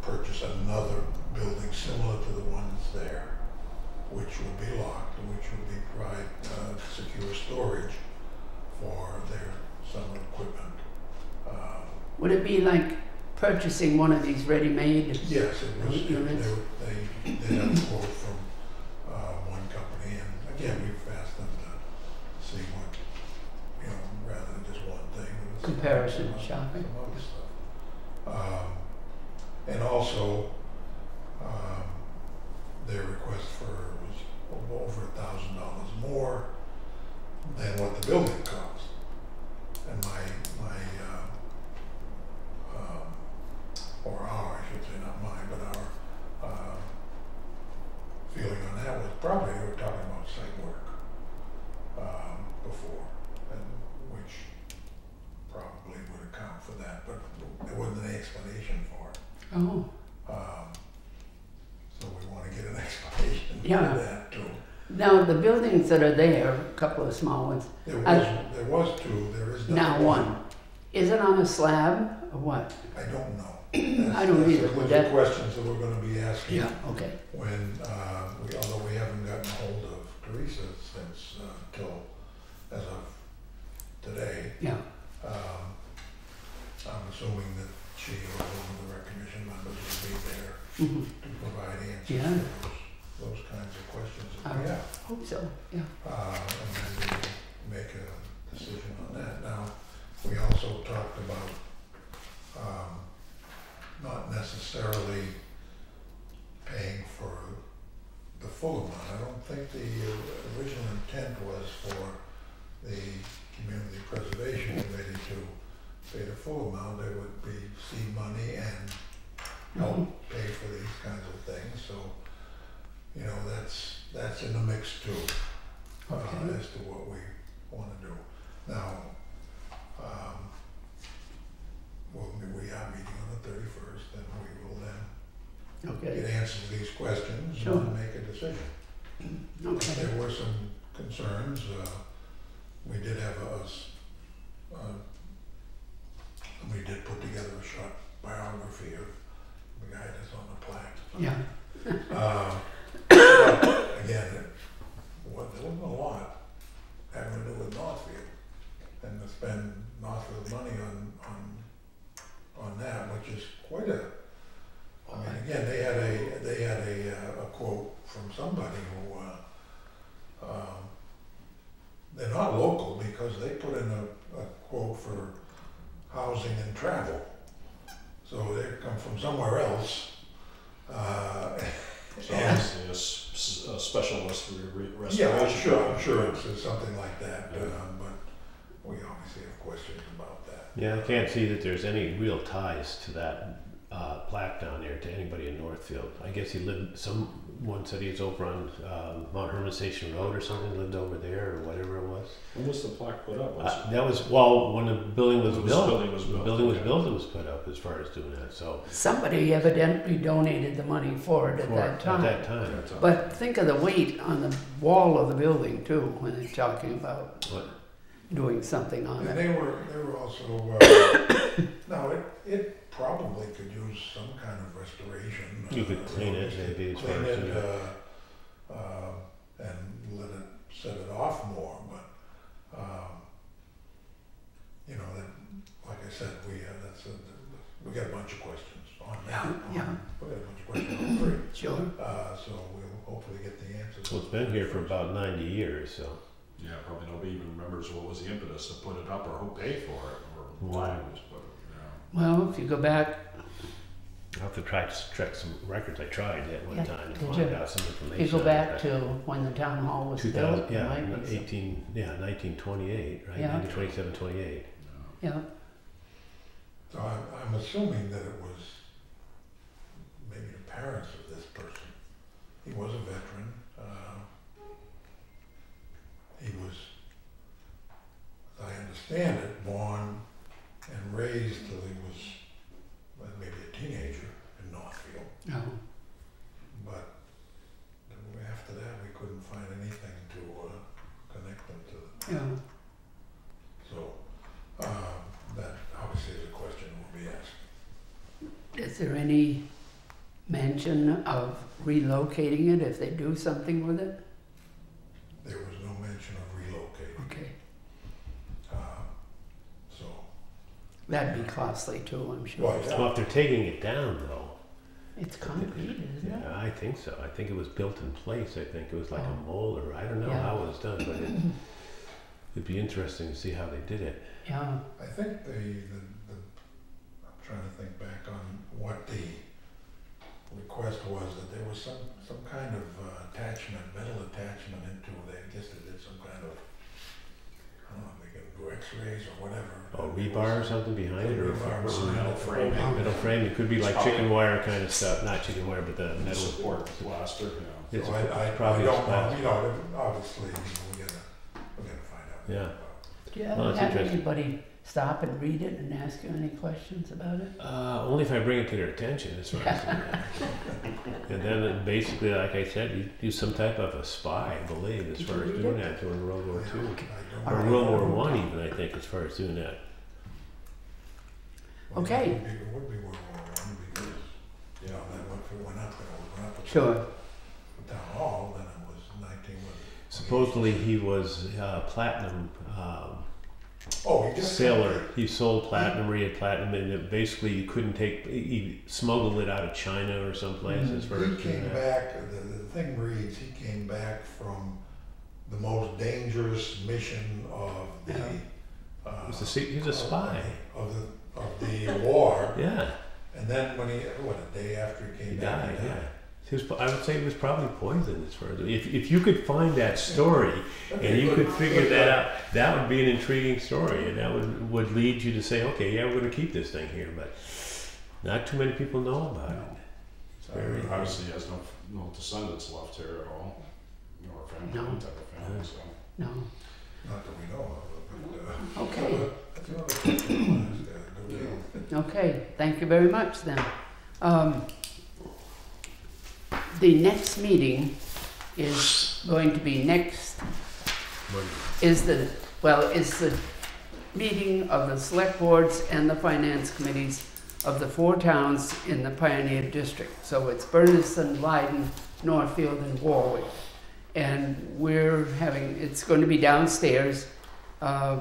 purchase another building similar to the ones there, which would be locked, and which would be provide secure storage for their summer equipment. would it be like purchasing one of these ready-made? Yes, it was. Units? They had a quote from one company, and again, we've asked them to see what, you know, rather than just one thing. It was Comparison some shopping. other stuff. their request was over $1,000 more than what the building cost. And or our, I should say, not mine, but our feeling on that was probably they were talking about site work before, and which probably would account for that, but there wasn't any explanation for it. Oh, So we want to get an explanation Yeah. for that too. now the buildings that are there, a couple of small ones, There I- was two, there is now one. Is it on a slab or what? I don't know. I don't either. Would Those are that- questions that we're gonna be asking Okay. when, although we haven't gotten hold of Teresa since, till, as of today. Yeah. I'm assuming that she or one of the rec commission members will be there Mhm. to provide answers Yeah. to those kinds of questions that we have. Hope so, yeah. And then we make a decision on that. Now, we also talked about, not necessarily paying for the full amount. I don't think the original intent was for the Community Preservation Committee to pay the full amount. There would be seed money and help pay for these kinds of things. So, you know, that's in the mix too, Okay. as to what we want to do. Now, we are meeting on the 31st, and we will then Okay, get answers to these questions Sure. and make a decision. okay. There were some concerns. We did have we did put together a short biography of the guy that's on the plaque. Yeah, But again, there wasn't a lot having to do with Northfield, and to spend Northfield money on that, which is quite a. I mean, again, they had a quote from somebody who they're not local because they put in a quote for housing and travel, so they come from somewhere else. So obviously a specialist for restoration. Yeah, I'm sure it's something like that, but we obviously have questions about that. Yeah, I can't see that there's any real ties to that plaque down there to anybody in Northfield. I guess he lived, someone said he was over on Mount Herman Station Road or something, lived over there or whatever it was. When was the plaque put up? That was, well, when the building was When the built. building was built, The building was okay. built, it was put up as far as doing that, so. somebody evidently donated the money for it at that time. At that time. But think of the weight on the wall of the building too, when they're talking about What? doing something on And it. they were also, now it probably could use some kind of restoration. You could clean it maybe as far Clean as, it, and let it, set it off more, but, you know, that, like I said, we got a bunch of questions on that. Yeah. We got a bunch of questions on three. Sure. So we'll hopefully get the answers. Well, it's been here for about 90 years, so. Yeah, probably nobody even remembers what was the impetus to put it up or who paid for it or why it was put, Well, if you go back, I'll have to try to track some records. I tried at one Yeah, time to did find you? out some if information. you go on back that. to when the town hall was 2000, built, it yeah, might be some- 1928, right? Yeah. 1927, 28. Yeah, So I'm assuming that it was maybe the parents of this person. He was a veteran. He was, as I understand it, born and raised till he was maybe a teenager in Northfield. no, But after that, we couldn't find anything to connect them to. yeah. So that obviously is a question that will be asked. Is there any mention of relocating it if they do something with it? There was no mention of relocating. Okay, So, that'd be costly too, I'm sure. well, yeah. Well, if they're taking it down, though, It's concrete, isn't it? yeah, I think so. I think it was built in place. I think it was like Oh. a mold, or I don't know Yeah. how it was done, but it'd be interesting to see how they did it. Yeah, I think I'm trying to think back on what the request was that there was some kind of attachment, metal attachment into, they guess they did some kind of, I don't know, they could do x-rays or whatever. Oh, rebar or something behind it, or Rebar Some metal frame. metal frame? It could be like Probably- chicken wire kind of stuff. Not chicken wire, but the metal Support plaster, yeah. It's So I probably don't know, plastic. you know, obviously, we gotta find out. Yeah. Do you Well, ever that's have interesting. anybody stop and read it and ask you any questions about it? Only if I bring it to their attention, as far as and then basically, like I said, you do some type of a spy, I believe, as Did far you as read doing it? that during World War II. I Or don't World know. War One, even, I think, as far as doing that. Well, Okay. It would be World War One because, you know, then once we went up to Sure. the town hall, then it was 19. Supposedly, he was platinum Oh, he did? sailor. He sold platinum, he had platinum, and it basically you couldn't take. He smuggled it out of China or someplace. As far He as doing came that. back, the thing reads, he came back from the most dangerous mission of the, He was a spy. of the war, Yeah, and then when a day after he he came back, died. Yeah. I would say he was probably poisoned. As far as if you could find that story and you could figure that out, that would be an intriguing story, and that would lead you to say, okay, yeah, we're going to keep this thing here. But not too many people know about it. It's very Obviously, he has no descendants left here at all, or family, No. any type of family, so. No. Not that we know of, but, Okay. that's another question. Good deal. Okay, thank you very much then. The next meeting is going to be is the meeting of the select boards and the finance committees of the 4 towns in the Pioneer District. So it's Bernardston, Leiden, Northfield, and Warwick. And it's going to be downstairs. I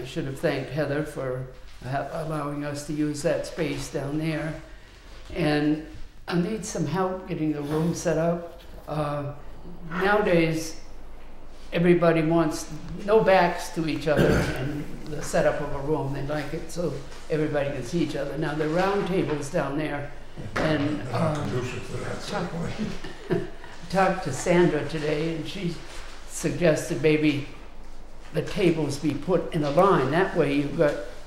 should have thanked Heather for allowing us to use that space down there. And I need some help getting the room set up. Nowadays, everybody wants no backs to each other and the setup of a room. They like it so everybody can see each other. Now, there are round tables down there. And Conducive to that standpoint. talked to Sandra today, and she suggested maybe the tables be put in a line. That way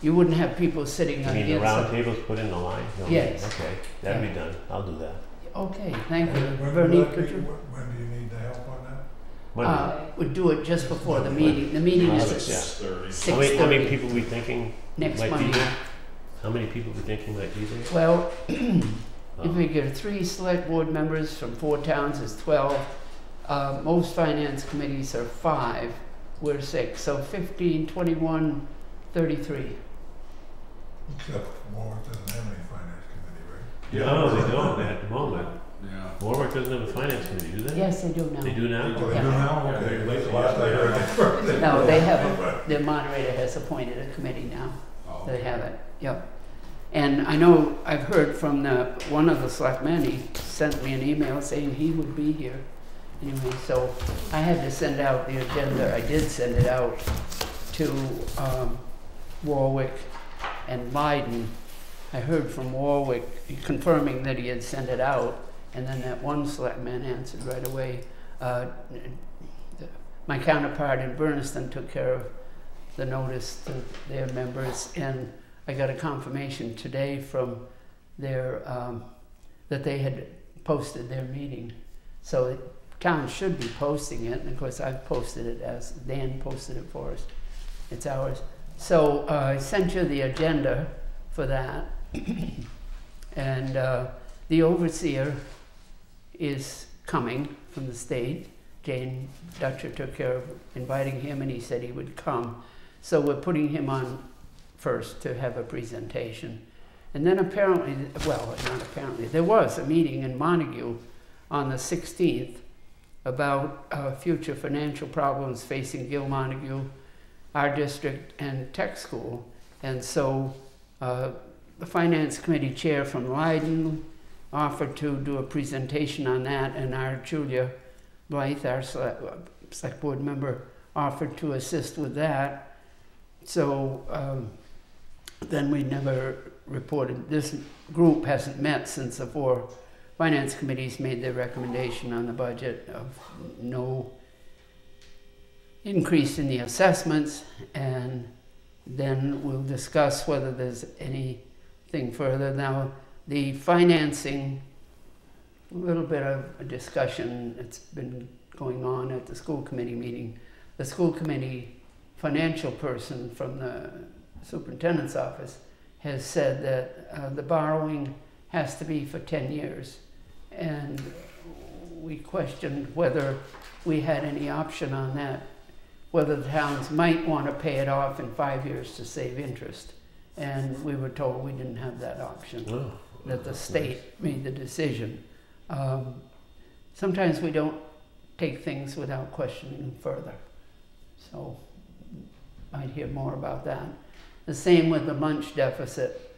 you wouldn't have people sitting I on mean, the the round inside. tables put in the line? No? Yes. Okay, that'd be done. I'll do that. Okay, thank you. When Bernie, will that could be? you? When do you need the help on that? Monday. Would do it just before the meeting. The meeting is at 6:30. How many 6:30 people we thinking next might be Monday. there? How many people we thinking might be there? Well, Oh. if we get 3 select board members from 4 towns is 12. Most finance committees are 5. We're 6. So 15, 21, 33. Except Warwick doesn't have any finance committee, right? No, they don't at the moment. Yeah. Warwick doesn't have a finance committee, do they? Yes, they do now. They do now? Oh, they Yeah. do now? Yeah, Okay, they- that's the last I heard. No, they have the moderator has appointed a committee now. Oh, They have it, yep. And I know I've heard from one of the selectmen, he sent me an email saying he would be here. Anyway, so I had to send out the agenda. I did send it out to Warwick and Leiden. I heard from Warwick confirming that he had sent it out, and then that one selectman answered right away. My counterpart in Bernardston took care of the notice to their members, and I got a confirmation today from their that they had posted their meeting. So the town should be posting it, and of course I've posted it as Dan posted it for us. It's ours. So I sent you the agenda for that, and the overseer is coming from the state. Jane Dutcher took care of inviting him, and he said he would come. So we're putting him on first to have a presentation. And then apparently, well, not apparently, there was a meeting in Montague on the 16th about future financial problems facing Gil Montague, our district, and tech school. And so the finance committee chair from Leiden offered to do a presentation on that, and our Julia Blythe, our select board member, offered to assist with that. So then we never reported. This group hasn't met since the 4 Finance Committee's made their recommendation on the budget of no increase in the assessments, and then we'll discuss whether there's anything further. Now, the financing, a little bit of a discussion that's been going on at the school committee meeting. The school committee financial person from the superintendent's office has said that the borrowing has to be for 10 years. And we questioned whether we had any option on that, whether the towns might want to pay it off in 5 years to save interest. And we were told we didn't have that option, that the state made the decision. Sometimes we don't take things without questioning further. So might hear more about that. The same with the lunch deficit.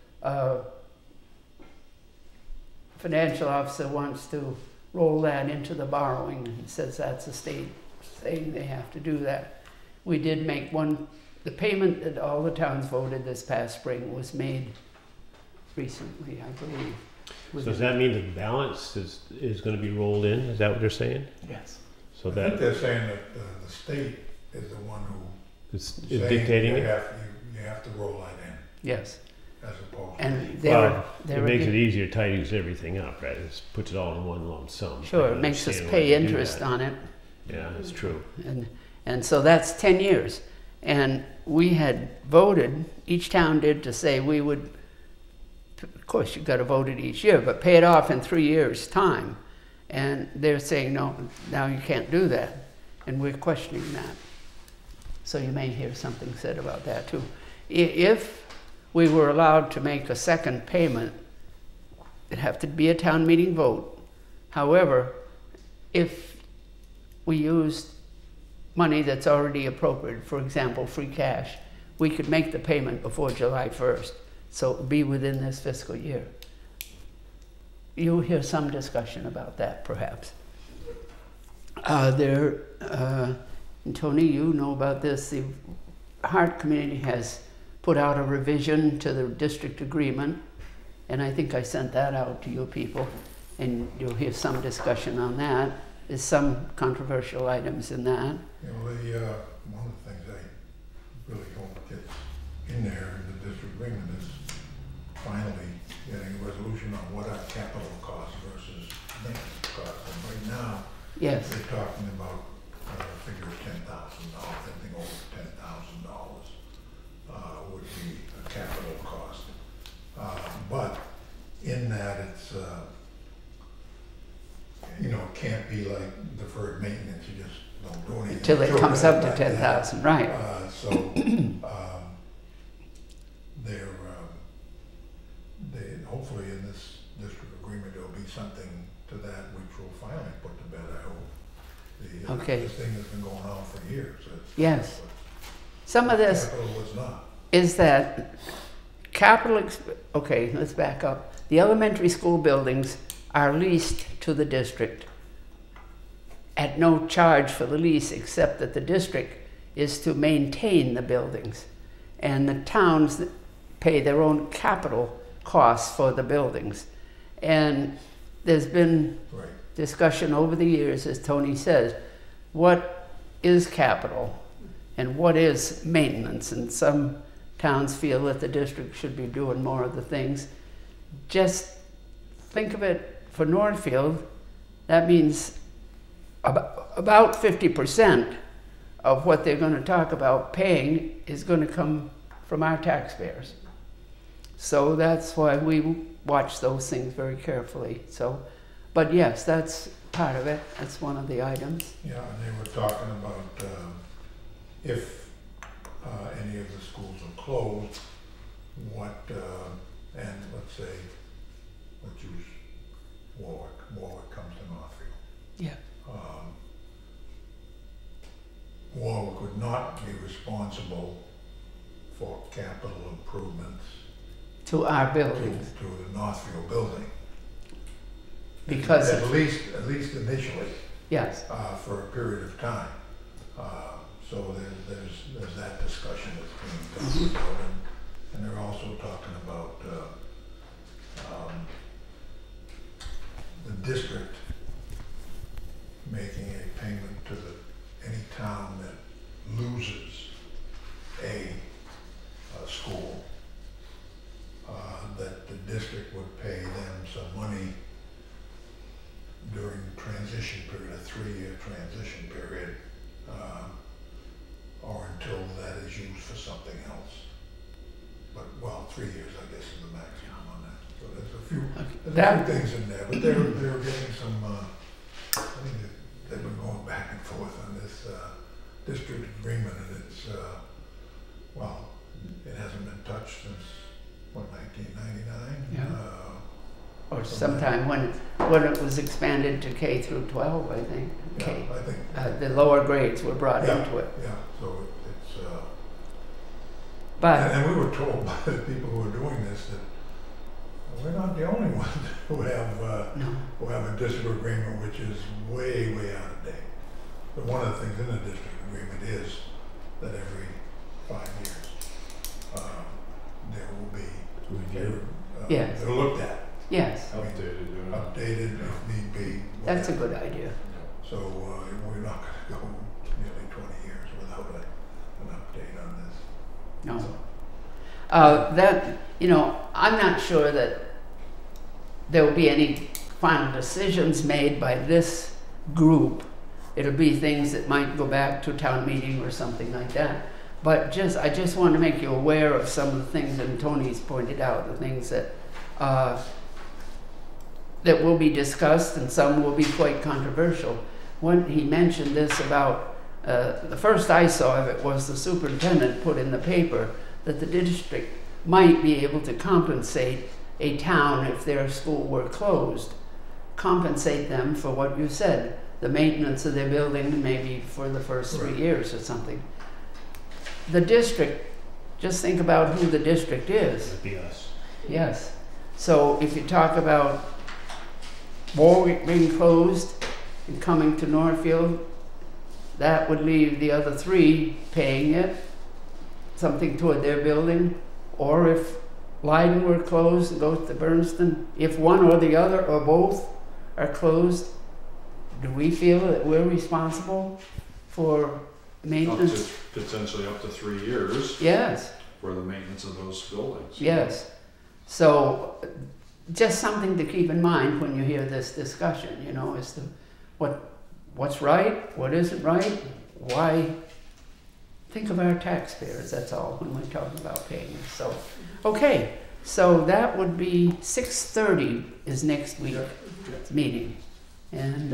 Financial officer wants to roll that into the borrowing. He says that's the state saying they have to do that. We did make the payment that all the towns voted this past spring was made recently, I believe. So does that mean the balance is going to be rolled in? Is that what they're saying? Yes. So I think that they're saying that the state is the one who is saying dictating you it? have to roll that in, Yes. as opposed to. And Well, it makes it easier, tidies everything up, right? It puts it all in one lump sum. Sure, I it makes us understand pay why they do interest that. on it. Yeah, that's true. And so that's 10 years. And we had voted, each town did, to say we would, of course you've got to vote it each year, but pay it off in 3 years' time. And they're saying, no, now you can't do that. And we're questioning that. So you may hear something said about that too. If we were allowed to make a second payment, it'd have to be a town meeting vote. However, if we used money that's already appropriated, for example, free cash, we could make the payment before July 1st, so it would be within this fiscal year. You'll hear some discussion about that, perhaps. And Tony, you know about this, the Hart Community has put out a revision to the district agreement, and I think I sent that out to you people, and you'll hear some discussion on that. There's some controversial items in that. You know, one of the things I really hope gets in there in the district agreement is finally getting a resolution on what our capital costs versus maintenance costs. And right now, Yes. they're talking about a figure of $10,000. Anything over $10,000 would be a capital cost. But in that, it's it can't be like deferred maintenance. You just don't do anything Until it comes up to 10,000, right? They hopefully in this district agreement there'll be something to that which will finally put to bed. I hope. Okay. This thing has been going on for years. Yes. Some of this Capital was not. is that okay, let's back up. The elementary school buildings are leased to the district at no charge for the lease, except that the district is to maintain the buildings. And the towns pay their own capital costs for the buildings. And there's been discussion over the years, as Tony says, what is capital and what is maintenance? And some towns feel that the district should be doing more of the things. Just think of it for Northfield, that means about 50% of what they're going to talk about paying is going to come from our taxpayers. So that's why we watch those things very carefully. So, but yes, that's part of it. That's one of the items. Yeah, and they were talking about if any of the schools are closed, and let's say, let's use Warwick. Warwick comes to Northfield. Yeah. Warwick would not be responsible for capital improvements To our buildings. to the Northfield building. Because at least initially, yes. for a period of time. So there's that discussion that's being done, and they're also talking about the district making a payment to any town that loses a school, that the district would pay them some money during transition period, a 3-year transition period, or until that is used for something else. But, well, 3 years, I guess, is the maximum on that. So there's a few things in there, but they're getting some, I think they've been going back and forth on this district agreement, and it's, well, it hasn't been touched since, what, 1999? Yeah. Or sometime when it was expanded to K through 12, I think. Yeah, K. I think. The lower grades were brought into it. Yeah, so it's, But and we were told by the people who are doing this that we're not the only ones who have a district agreement which is way, way out of date. But one of the things in the district agreement is that every 5 years there will be yes. they're looked at. Yes, Updated, if need be. that's a good idea. So we're not going to go nearly 20 years without an update on this. No. I'm not sure that there will be any final decisions made by this group. It'll be things that might go back to town meeting or something like that. But I just want to make you aware of some of the things that Tony's pointed out, the things that that will be discussed, and some will be quite controversial. When he mentioned this about, the first I saw of it was the superintendent put in the paper that the district might be able to compensate a town if their school were closed. Compensate them for what you said, the maintenance of their building maybe for the first 3 years or something. The district, just think about who the district is. That'd be us. Yes. So if you talk about Warwick being closed and coming to Northfield, that would leave the other 3 paying it, something toward their building. Or if Leiden were closed and goes to Bernardston, if one or the other or both are closed, do we feel that we're responsible for maintenance? Potentially up to 3 years. Yes. For the maintenance of those buildings. Yes. So just something to keep in mind when you hear this discussion, as to what's right, what isn't right, why. Think of our taxpayers, that's all, when we're talking about paying. So, okay, so that would be 6:30 is next week's meeting. And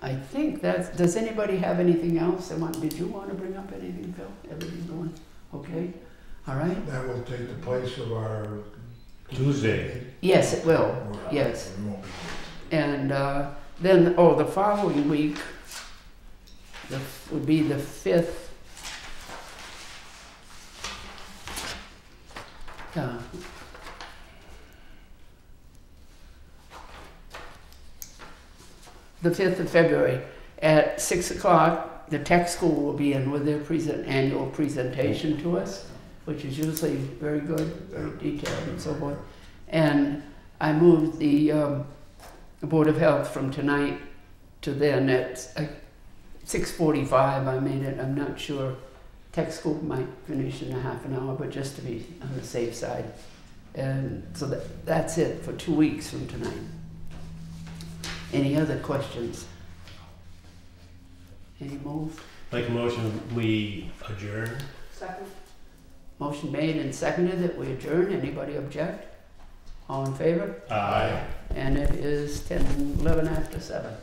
I think does anybody have anything else? Did you want to bring up anything, Phil? Everything going okay? All right. That will take the place of our Tuesday. Yes, it will. Yes. And then, the following week would be the 5th. The 5th of February at 6 o'clock, the tech school will be in with their annual presentation to us, which is usually very good, very detailed and so forth. And I moved the Board of Health from tonight to then at 6:45. I made it, I'm not sure. Tech school might finish in a half an hour, but just to be on the safe side. And so that's it for 2 weeks from tonight. Any other questions? Any move? Make a motion, we adjourn. Second. Motion made and seconded that we adjourn. Anybody object? All in favor? Aye. And it is 11 after 7.